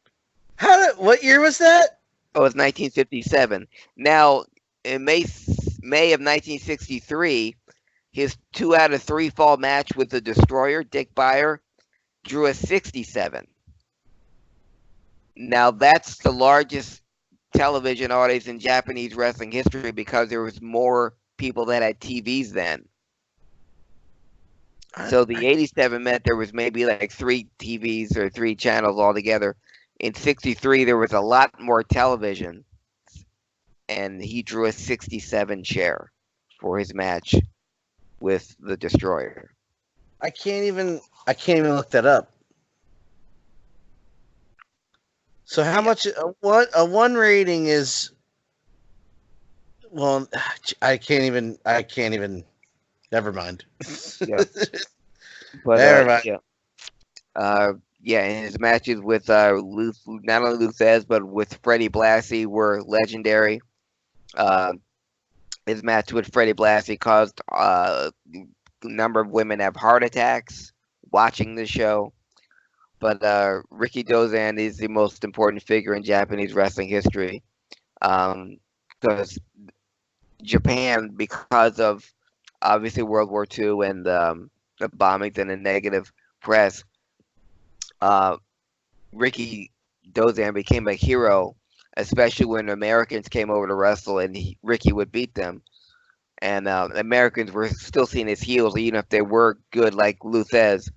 Speaker 1: What year was that?
Speaker 2: Oh, it's 1957. Now, in May of 1963, his 2 out of 3 fall match with the Destroyer, Dick Beyer, drew a 67. Now, that's the largest television audience in Japanese wrestling history because there was more people that had TVs then. So the 87 meant there was maybe like 3 TVs or 3 channels altogether. In 63, there was a lot more television, and he drew a 67 share for his match with the Destroyer.
Speaker 1: I can't even look that up. So how much a 1 rating is? Well, I can't even. Never mind.
Speaker 2: Yeah. But
Speaker 1: Never mind.
Speaker 2: Yeah, and his matches with not only Luthez but with Freddie Blassie were legendary. His match with Freddie Blassie caused a number of women have heart attacks watching the show. But Ricky Dozan is the most important figure in Japanese wrestling history, because Japan, because of obviously World War II and the bombings and the negative press, Ricky Dozan became a hero, especially when Americans came over to wrestle and Ricky would beat them. And Americans were still seen as heels, even if they were good like Luthez.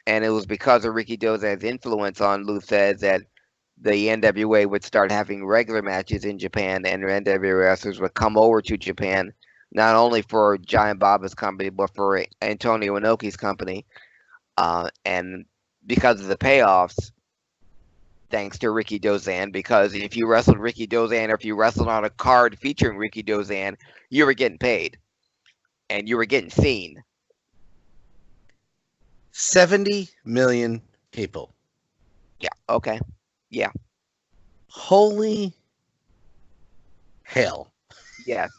Speaker 2: And it was because of Ricky Dozan's influence on Luthez that the NWA would start having regular matches in Japan, and the NWA wrestlers would come over to Japan, not only for Giant Baba's company, but for Antonio Inoki's company. And because of the payoffs, thanks to Ricky Dozan, because if you wrestled Ricky Dozan or if you wrestled on a card featuring Ricky Dozan, you were getting paid, and you were getting seen.
Speaker 1: 70 million people.
Speaker 2: Yeah. Okay. Yeah.
Speaker 1: Holy hell.
Speaker 2: Yes.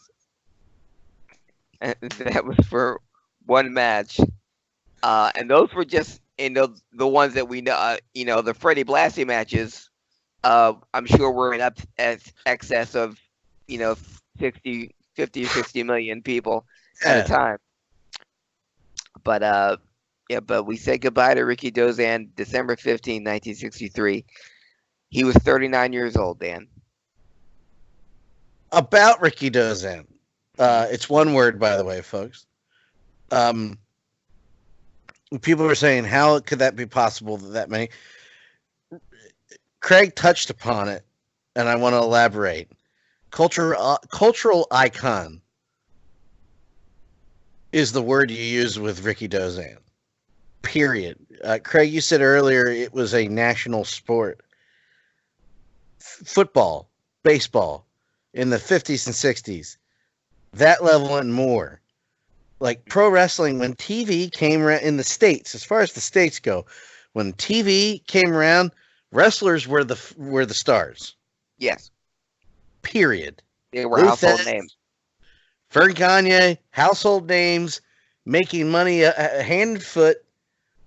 Speaker 2: And that was for 1 match. And those were just the ones that we know. The Freddie Blassie matches. I'm sure were in excess of 50 or 60 million people at a time. But but we said goodbye to Ricky Dozan December 15, 1963. He was 39 years old, Dan.
Speaker 1: About Ricky Dozan. It's 1 word, by the way, folks. People are saying, how could that be possible that many? Craig touched upon it, and I want to elaborate. Cultural icon is the word you use with Ricky Dozan. Period. Craig, you said earlier it was a national sport. Football, baseball, in the 50s and 60s. That level and more. Like pro wrestling, when TV came around in the States, as far as the States go, when TV came around, wrestlers were the stars.
Speaker 2: Yes.
Speaker 1: Period.
Speaker 2: They were household names.
Speaker 1: Vern Gagne, household names, making money hand and foot,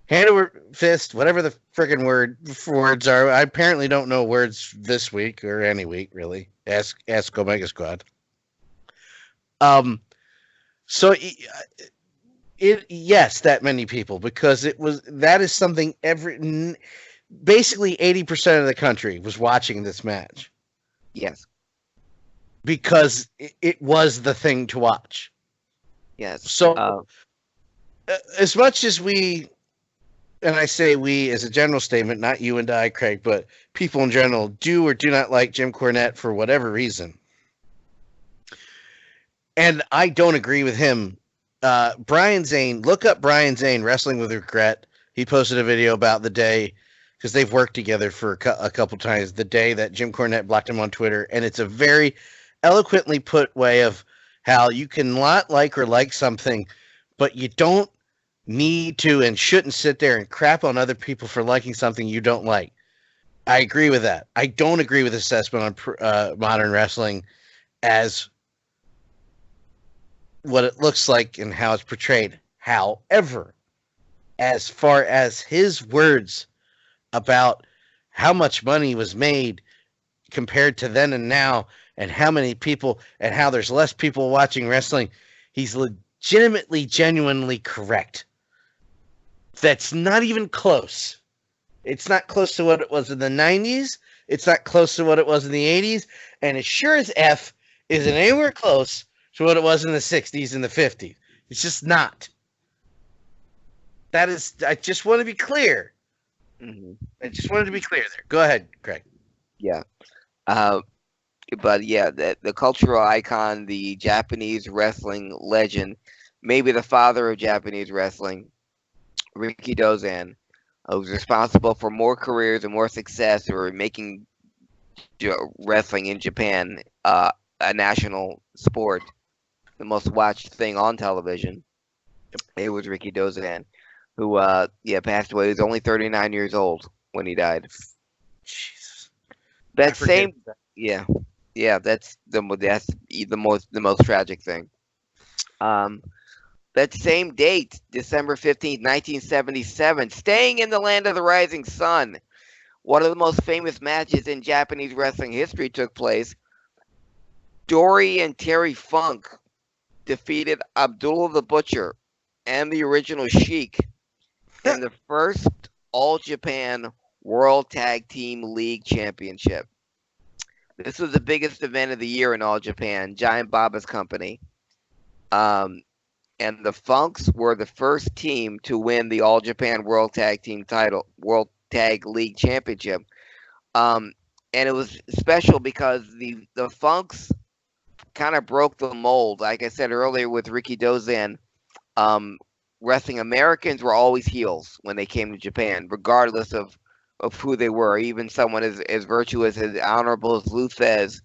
Speaker 1: hand over fist, whatever the freaking words are. I apparently don't know words this week or any week, really. Ask Omega Squad. So yes, that many people, because that is something basically 80% of the country was watching this match.
Speaker 2: Yes.
Speaker 1: Because it was the thing to watch.
Speaker 2: Yes.
Speaker 1: So as much as we, and I say we as a general statement, not you and I, Craig, but people in general do or do not like Jim Cornette for whatever reason. And I don't agree with him. Brian Zane, look up Brian Zane, Wrestling with Regret. He posted a video about the day, because they've worked together for a couple times, the day that Jim Cornette blocked him on Twitter. And it's a very eloquently put way of how you can not like or like something, but you don't need to and shouldn't sit there and crap on other people for liking something you don't like. I agree with that. I don't agree with assessment on modern wrestling as what it looks like and how it's portrayed. However, as far as his words about how much money was made compared to then and now, and how many people, and how there's less people watching wrestling, he's legitimately, genuinely correct. That's not even close. It's not close to what it was in the 90s. It's not close to what it was in the 80s. And it sure as F isn't anywhere close to what it was in the 60s and the 50s. It's just not. That is, I just want to be clear.
Speaker 2: Mm-hmm.
Speaker 1: I just wanted to be clear there. Go ahead, Craig.
Speaker 2: Yeah. But yeah, the cultural icon, the Japanese wrestling legend, maybe the father of Japanese wrestling, Ricky Doze, was responsible for more careers and more success, or making wrestling in Japan a national sport, the most watched thing on television. It was Ricky Doze, who passed away. He was only 39 years old when he died.
Speaker 1: Jesus.
Speaker 2: That's the most tragic thing. That same date, December 15th, 1977, staying in the land of the rising sun, one of the most famous matches in Japanese wrestling history took place. Dory and Terry Funk defeated Abdullah the Butcher and the original Sheik in the first All Japan World Tag Team League Championship. This was the biggest event of the year in All Japan, Giant Baba's company. And the Funks were the first team to win the All Japan World Tag Team title, World Tag League Championship. And it was special because the Funks kind of broke the mold. Like I said earlier with Ricky Dozan, wrestling Americans were always heels when they came to Japan, regardless of who they were. Even someone as virtuous, as honorable as Luthez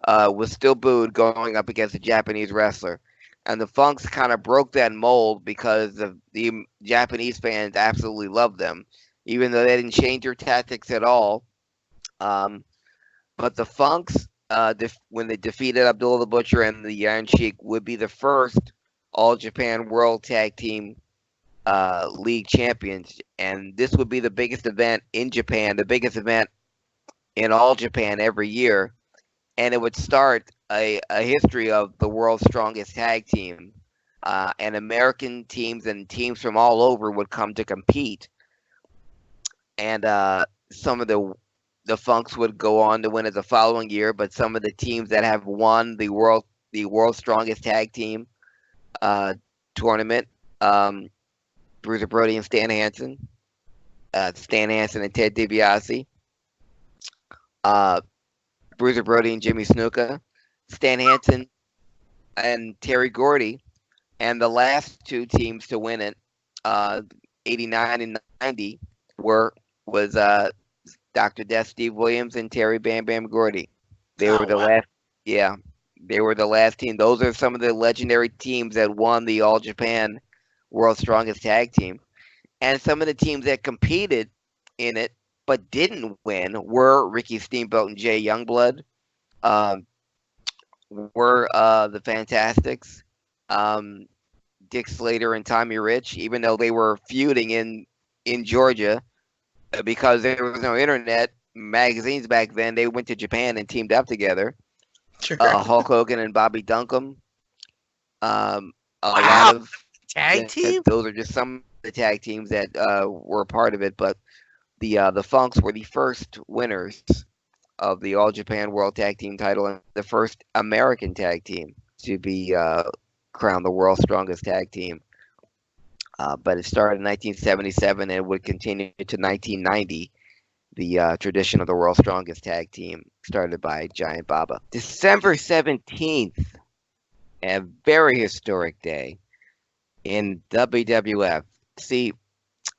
Speaker 2: was still booed going up against a Japanese wrestler. And the Funks kind of broke that mold because the Japanese fans absolutely loved them, even though they didn't change their tactics at all. But the Funks, when they defeated Abdullah the Butcher and the Iron Sheik, would be the first All Japan World Tag Team League champions. And this would be the biggest event in Japan, the biggest event in All Japan every year. And it would start a history of the world's strongest tag team. And American teams and teams from all over would come to compete. And some of the Funks would go on to win it the following year, but some of the teams that have won the world's strongest tag team tournament, Bruiser Brody and Stan Hansen and Ted DiBiase, Bruiser Brody and Jimmy Snuka, Stan Hansen and Terry Gordy, and the last two teams to win it, 89 and 90, was Dr. Death Steve Williams and Terry Bam Bam Gordy. They were the last. Yeah, they were the last team. Those are some of the legendary teams that won the All Japan World's Strongest Tag Team, and some of the teams that competed in it but didn't win were Ricky Steamboat and Jay Youngblood, were the Fantastics, Dick Slater and Tommy Rich, even though they were feuding in Georgia because there was no internet, magazines back then. They went to Japan and teamed up together.
Speaker 1: Sure.
Speaker 2: Hulk Hogan and Bobby Duncombe. A lot of
Speaker 1: tag team.
Speaker 2: Those are just some of the tag teams that were a part of it, but the Funks were the first winners of the All Japan World Tag Team title and the first American tag team to be crowned the world's strongest tag team. But it started in 1977 and would continue to 1990. The tradition of the world's strongest tag team started by Giant Baba. December 17th, a very historic day in WWF. See,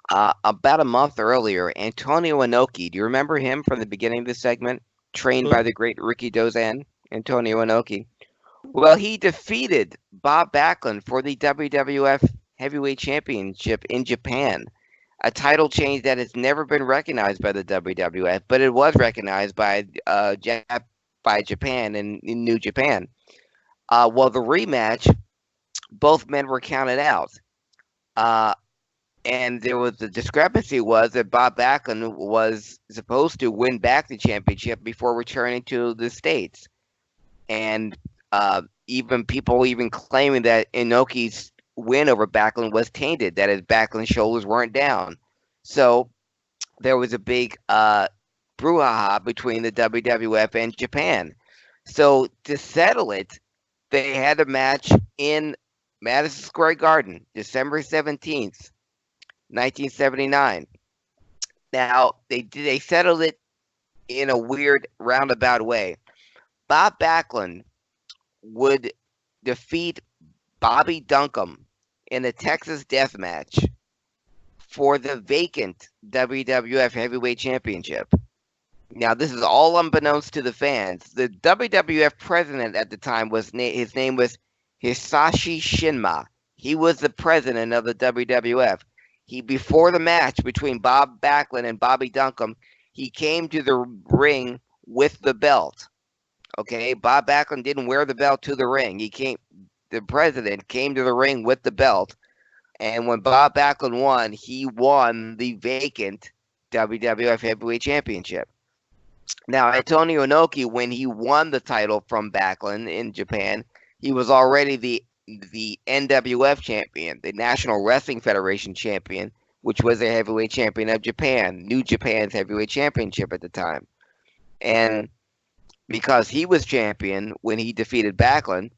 Speaker 2: about a month earlier, Antonio Inoki, do you remember him from the beginning of this segment? Trained by the great Ricky Dozan, Antonio Inoki. Well, he defeated Bob Backlund for the WWF Heavyweight Championship in Japan, a title change that has never been recognized by the WWF, but it was recognized by Japan in New Japan. Well, the rematch both men were counted out. And there was the discrepancy was that Bob Backlund was supposed to win back the championship before returning to the States. And even people claiming that Inoki's win over Backlund was tainted, that his Backlund shoulders weren't down. So there was a big brouhaha between the WWF and Japan. So to settle it, they had a match in Madison Square Garden, December 17th, 1979. Now, they settled it in a weird roundabout way. Bob Backlund would defeat Bobby Duncum in a Texas death match for the vacant WWF Heavyweight Championship. Now, this is all unbeknownst to the fans. The WWF president at the time his name was Hisashi Shinma. He was the president of the WWF. Before the match between Bob Backlund and Bobby Duncum, he came to the ring with the belt. Okay, Bob Backlund didn't wear the belt to the ring. The president came to the ring with the belt, and when Bob Backlund won, he won the vacant WWF Heavyweight Championship. Now, Antonio Inoki, when he won the title from Backlund in Japan, he was already the NWF champion, the National Wrestling Federation champion, which was the heavyweight champion of Japan, New Japan's heavyweight championship at the time. And because he was champion when he defeated Backlund,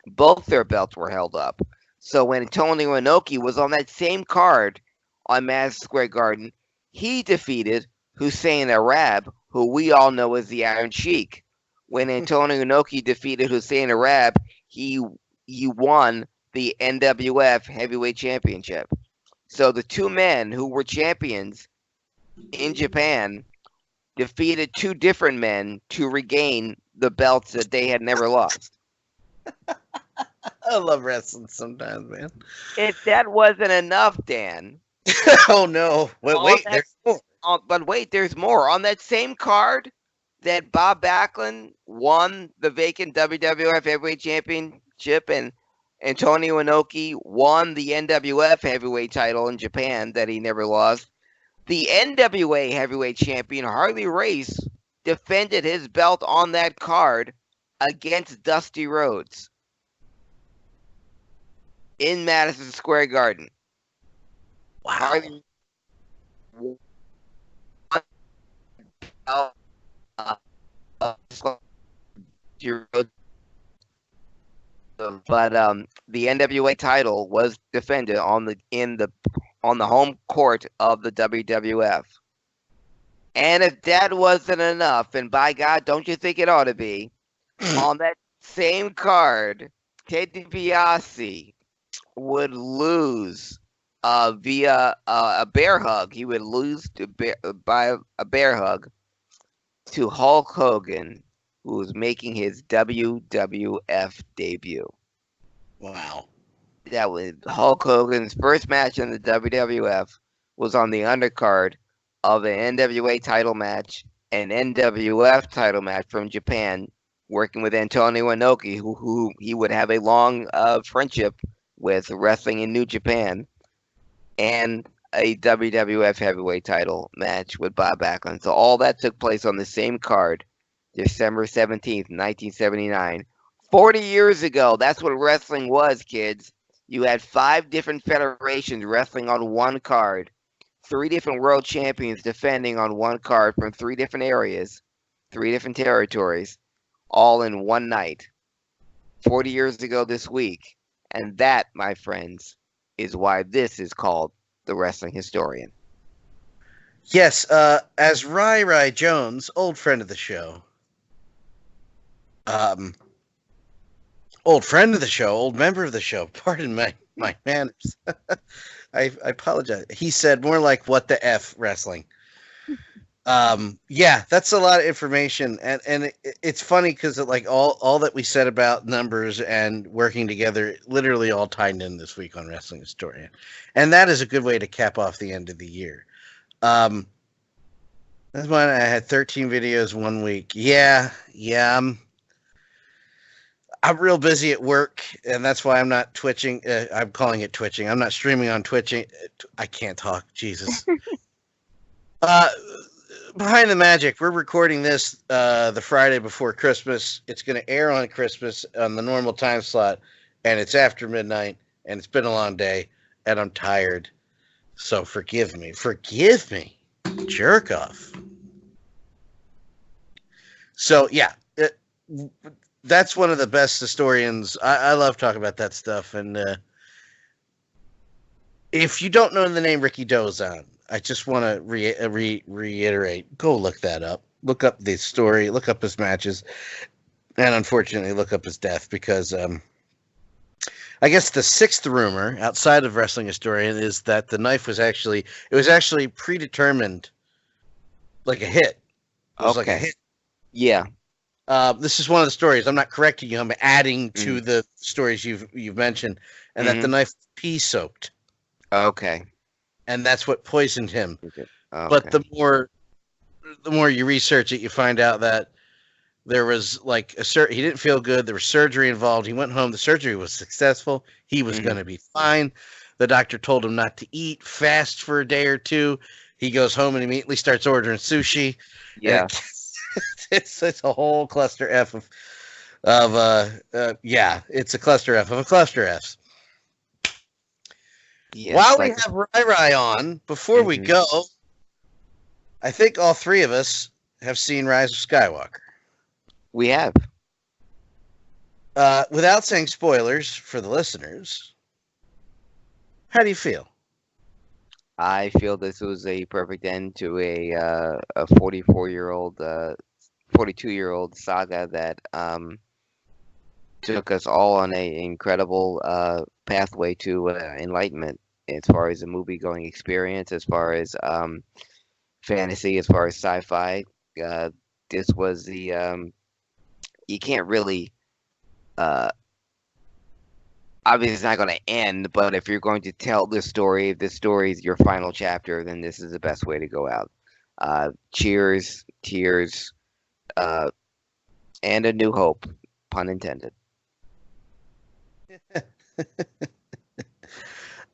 Speaker 2: both their belts were held up. So when Antonio Inoki was on that same card on Madison Square Garden, he defeated Hussein Arab, who we all know as the Iron Sheik. When Antonio Inoki defeated Hussein Arab, he won the NWF Heavyweight Championship. So the two men who were champions in Japan defeated two different men to regain the belts that they had never lost.
Speaker 1: I love wrestling sometimes, man.
Speaker 2: If that wasn't enough, Dan.
Speaker 1: Oh no! Wait, there's more.
Speaker 2: But wait, there's more. On that same card that Bob Backlund won the vacant WWF Heavyweight Championship and Antonio Inoki won the NWF Heavyweight title in Japan that he never lost, the NWA Heavyweight Champion Harley Race defended his belt on that card against Dusty Rhodes in Madison Square Garden.
Speaker 1: Wow.
Speaker 2: Harley but the NWA title was defended on the home court of the WWF. And if that wasn't enough, and by God, don't you think it ought to be, on that same card, Ted DiBiase would lose via a bear hug. He would lose by a bear hug to Hulk Hogan, who was making his WWF debut.
Speaker 1: Wow.
Speaker 2: That was Hulk Hogan's first match in the WWF was on the undercard of an NWA title match, an NWF title match from Japan, working with Antonio Inoki, who he would have a long friendship with wrestling in New Japan, and a WWF heavyweight title match with Bob Backlund. So all that took place on the same card, December 17th, 1979. 40 years ago, that's what wrestling was, kids. You had 5 different federations wrestling on one card, 3 different world champions defending on one card from 3 different areas, 3 different territories, all in one night. 40 years ago this week. And that, my friends, is why this is called The Wrestling Historian.
Speaker 1: Yes, as Rai Jones, old friend of the show, old member of the show, pardon my manners. I apologize. He said more like, what the F wrestling. Yeah, that's a lot of information. And it's funny because like all that we said about numbers and working together literally all tied in this week on Wrestling Historian. And that is a good way to cap off the end of the year. That's why I had 13 videos one week. Yeah. I'm real busy at work, and that's why I'm not twitching. I'm calling it twitching. I'm not streaming on Twitching. I can't talk. Jesus. Behind the Magic, we're recording this the Friday before Christmas. It's going to air on Christmas on the normal time slot, and it's after midnight, and it's been a long day, and I'm tired. So forgive me. Forgive me. Jerk off. So, yeah. That's one of the best historians. I love talking about that stuff. And if you don't know the name Ricky Doze, I just want to reiterate, go look that up. Look up the story, look up his matches, and unfortunately look up his death, because I guess the sixth rumor outside of Wrestling Historian is that the knife was actually predetermined, like a hit. It was like a hit.
Speaker 2: Yeah.
Speaker 1: This is one of the stories. I'm not correcting you. I'm adding to the stories you've mentioned, and that the knife was pea soaked.
Speaker 2: Okay.
Speaker 1: And that's what poisoned him.
Speaker 2: Okay.
Speaker 1: But the more you research it, you find out that there was like he didn't feel good. There was surgery involved. He went home. The surgery was successful. He was going to be fine. The doctor told him not to eat, fast for a day or two. He goes home and immediately starts ordering sushi.
Speaker 2: Yeah.
Speaker 1: It's a whole cluster F of it's a cluster F of a cluster Fs. Yeah, while we have Rai on, before we go, I think all three of us have seen Rise of Skywalker.
Speaker 2: We have.
Speaker 1: Without saying spoilers for the listeners, how do you feel?
Speaker 2: I feel this was a perfect end to a 42-year-old saga that took us all on an incredible pathway to enlightenment, as far as a movie-going experience, as far as fantasy, as far as sci-fi. This was the you can't really obviously it's not going to end, but if you're going to tell this story, if this story is your final chapter, then this is the best way to go out. Cheers, tears, and a new hope, pun intended.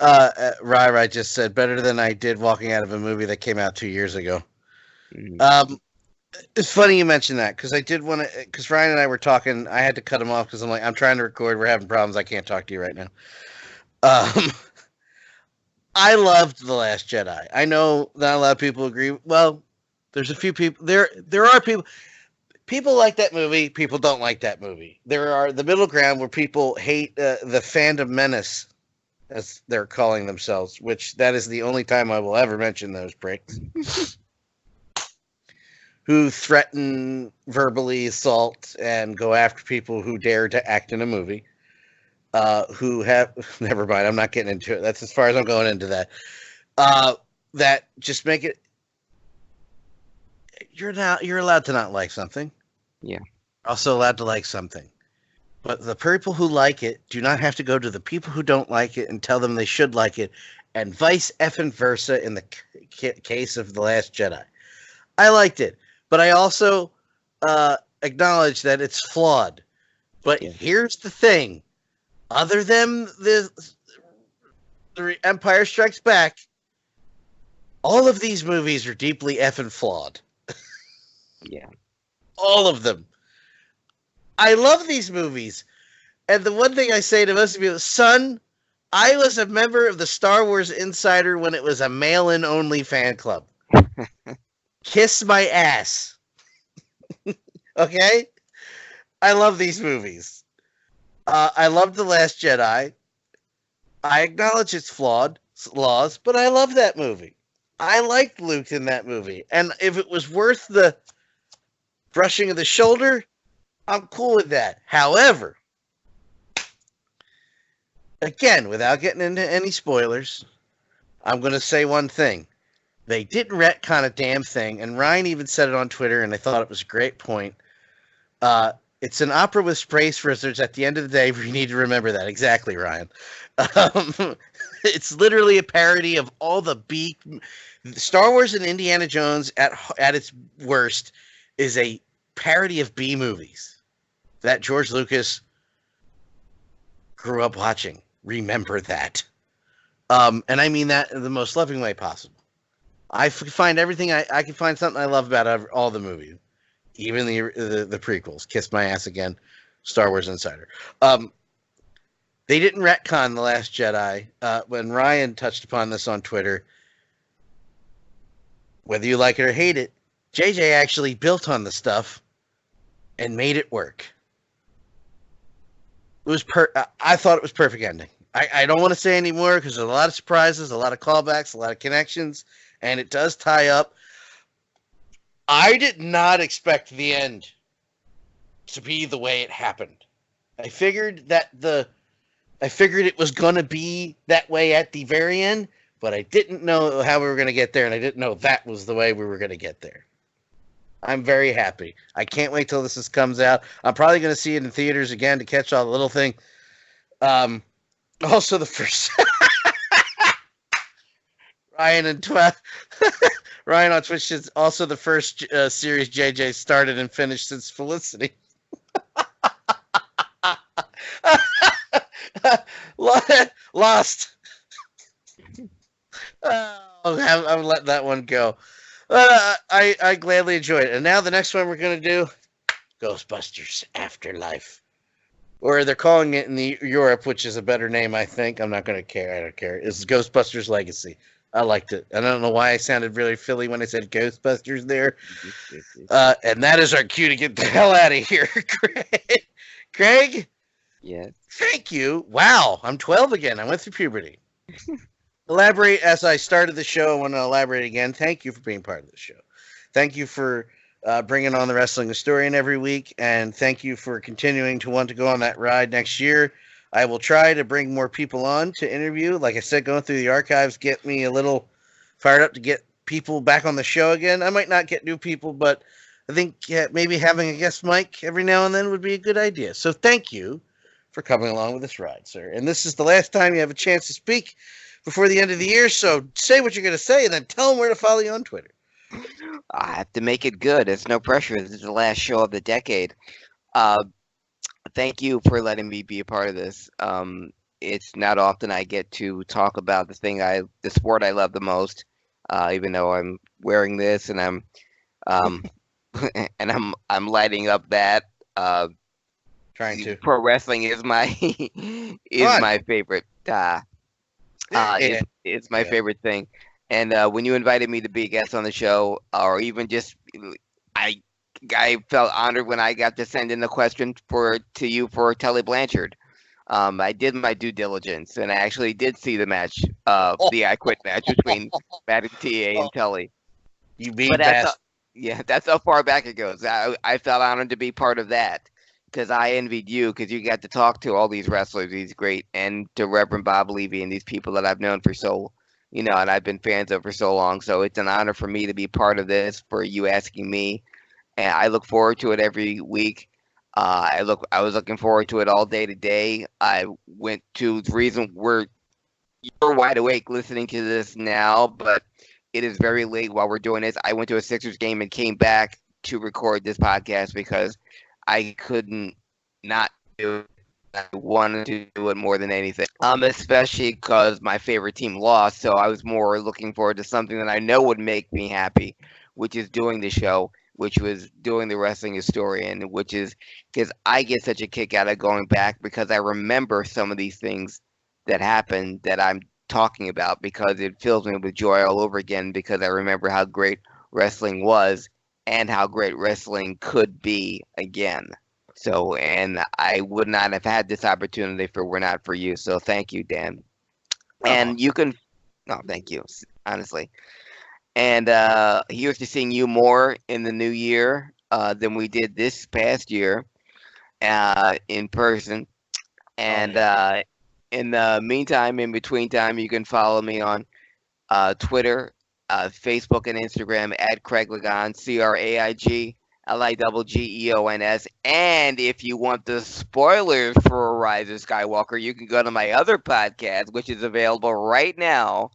Speaker 1: Rai just said, better than I did walking out of a movie that came out 2 years ago. It's funny you mentioned that, because I did want to, because Ryan and I were talking. I had to cut him off because I'm like, I'm trying to record. We're having problems. I can't talk to you right now. I loved The Last Jedi. I know not a lot of people agree. Well, there's a few people. There are people. People like that movie. People don't like that movie. There are the middle ground where people hate the fandom menace, as they're calling themselves, which that is the only time I will ever mention those pricks. Who threaten, verbally assault, and go after people who dare to act in a movie. Who have, never mind, I'm not getting into it. That's as far as I'm going into that. That just make it, you're allowed to not like something.
Speaker 2: Yeah.
Speaker 1: Also allowed to like something. But the people who like it do not have to go to the people who don't like it and tell them they should like it, and vice effing versa in the case of The Last Jedi. I liked it, but I also acknowledge that it's flawed. But here's the thing. Other than the Empire Strikes Back, all of these movies are deeply effing flawed.
Speaker 2: Yeah.
Speaker 1: All of them. I love these movies. And the one thing I say to most of you, son, I was a member of the Star Wars Insider when it was a mail-in only fan club. Kiss my ass. Okay? I love these movies. I love The Last Jedi. I acknowledge its flaws, but I love that movie. I liked Luke in that movie. And if it was worth the brushing of the shoulder, I'm cool with that. However, again, without getting into any spoilers, I'm going to say one thing. They didn't retcon a damn thing, and Ryan even said it on Twitter, and I thought it was a great point. It's an opera with space wizards at the end of the day. You need to remember that. Exactly, Ryan. It's literally a parody of all the B. Star Wars and Indiana Jones at its worst is a parody of B movies that George Lucas grew up watching. Remember that. And I mean that in the most loving way possible. I find everything I can find something I love about all the movies, even the prequels. Kiss My Ass Again, Star Wars Insider. They didn't retcon The Last Jedi. When Ryan touched upon this on Twitter, whether you like it or hate it, JJ actually built on the stuff and made it work. It was I thought it was perfect ending. I don't want to say any more because there's a lot of surprises, a lot of callbacks, a lot of connections, and it does tie up. I did not expect the end to be the way it happened. I figured it was going to be that way at the very end, but I didn't know how we were going to get there, and I didn't know that was the way we were going to get there. I'm very happy. I can't wait till this comes out. I'm probably going to see it in theaters again to catch all the little thing. Also, the first Ryan on Twitch is also the first series JJ started and finished since Felicity. Lost. I'm letting that one go. I gladly enjoyed it. And now the next one we're going to do, Ghostbusters Afterlife. Or they're calling it in Europe, which is a better name, I think. I'm not going to care. I don't care. It's Ghostbusters Legacy. I liked it. I don't know why I sounded really Philly when I said Ghostbusters there. And that is our cue to get the hell out of here. Craig?
Speaker 2: Yes.
Speaker 1: Thank you. Wow, I'm 12 again. I went through puberty. Elaborate as I started the show. I want to elaborate again. Thank you for being part of the show. Thank you for bringing on the Wrestling Historian every week, and thank you for continuing to want to go on that ride next year. I will try to bring more people on to interview. Like I said, going through the archives get me a little fired up to get people back on the show again. I might not get new people, but I think maybe having a guest mic every now and then would be a good idea. So thank you for coming along with this ride, sir. And this is the last time you have a chance to speak before the end of the year, so say what you're going to say and then tell them where to follow you on Twitter.
Speaker 2: I have to make it good. It's no pressure. This is the last show of the decade. Thank you for letting me be a part of this. It's not often I get to talk about the sport I love the most, even though I'm wearing this and I'm and I'm lighting up that.
Speaker 1: Trying to.
Speaker 2: Pro wrestling is my my favorite. It's my favorite thing. And when you invited me to be a guest on the show, or even just, I felt honored when I got to send in the question to you for Tully Blanchard. I did my due diligence, and I actually did see the match, the I Quit match between Matt and TA and Tully.
Speaker 1: You beat best.
Speaker 2: That's how far back it goes. I felt honored to be part of that, because I envied you, because you got to talk to all these wrestlers, these great, and to Reverend Bob Levy and these people that I've known for and I've been fans of for so long. So it's an honor for me to be part of this, for you asking me, and I look forward to it every week. I was looking forward to it all day today. I went to the reason you're wide awake listening to this now, but it is very late while we're doing this. I went to a Sixers game and came back to record this podcast because I couldn't not do it. I wanted to do it more than anything, especially because my favorite team lost. So I was more looking forward to something that I know would make me happy, which is doing the show, which was doing the Wrestling Historian, which is because I get such a kick out of going back because I remember some of these things that happened that I'm talking about, because it fills me with joy all over again, because I remember how great wrestling was and how great wrestling could be again. So, and I would not have had this opportunity if it were not for you. So thank you, Dan. And you can, thank you, honestly. And here's to seeing you more in the new year than we did this past year in person. And in the meantime, in between time, you can follow me on Twitter, Facebook, and Instagram at Craig Ligon, CraigLigeons. And if you want the spoilers for Rise of Skywalker, you can go to my other podcast, which is available right now,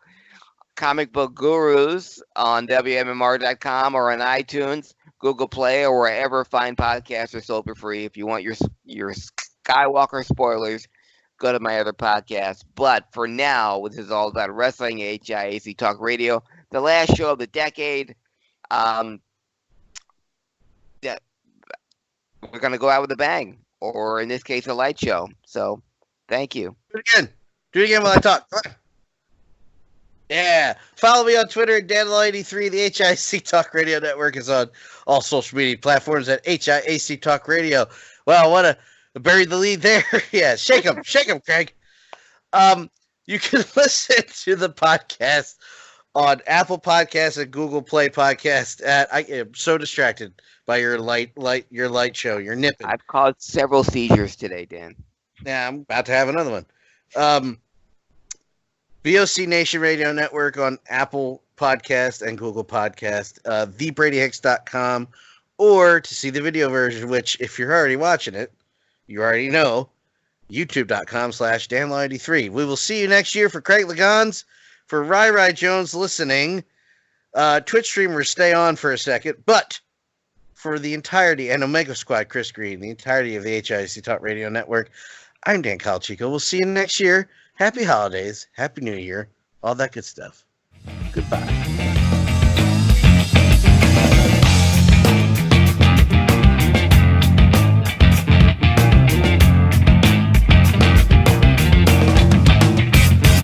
Speaker 2: Comic Book Gurus, on WMMR.com or on iTunes, Google Play, or wherever fine podcasts are sold for free. If you want your Skywalker spoilers, go to my other podcast. But for now, this is all about wrestling, HIAC Talk Radio, the last show of the decade. Yeah, we're going to go out with a bang, or in this case, a light show. So, thank you.
Speaker 1: Do it again. Do it again while I talk. Come on. Yeah. Follow me on Twitter at Daniel83. The HIAC Talk Radio Network is on all social media platforms at HIAC Talk Radio. Well, what a buried the lead there. Yeah, shake him, Craig. You can listen to the podcast on Apple Podcasts and Google Play Podcast. I am so distracted by your light show. You're nipping.
Speaker 2: I've caused several seizures today, Dan.
Speaker 1: Yeah, I'm about to have another one. VOC Nation Radio Network on Apple Podcast and Google Podcast, thebradyhicks.com, or to see the video version, which if you're already watching it, you already know, youtube.com/danlaw83. We will see you next year. For Craig Lagans, for Rai Jones listening, Twitch streamers stay on for a second, but for the entirety, and Omega Squad, Chris Green, the entirety of the HIAC Talk Radio Network, I'm Dan Calchico. We'll see you next year. Happy holidays, Happy New Year, all that good stuff. Goodbye.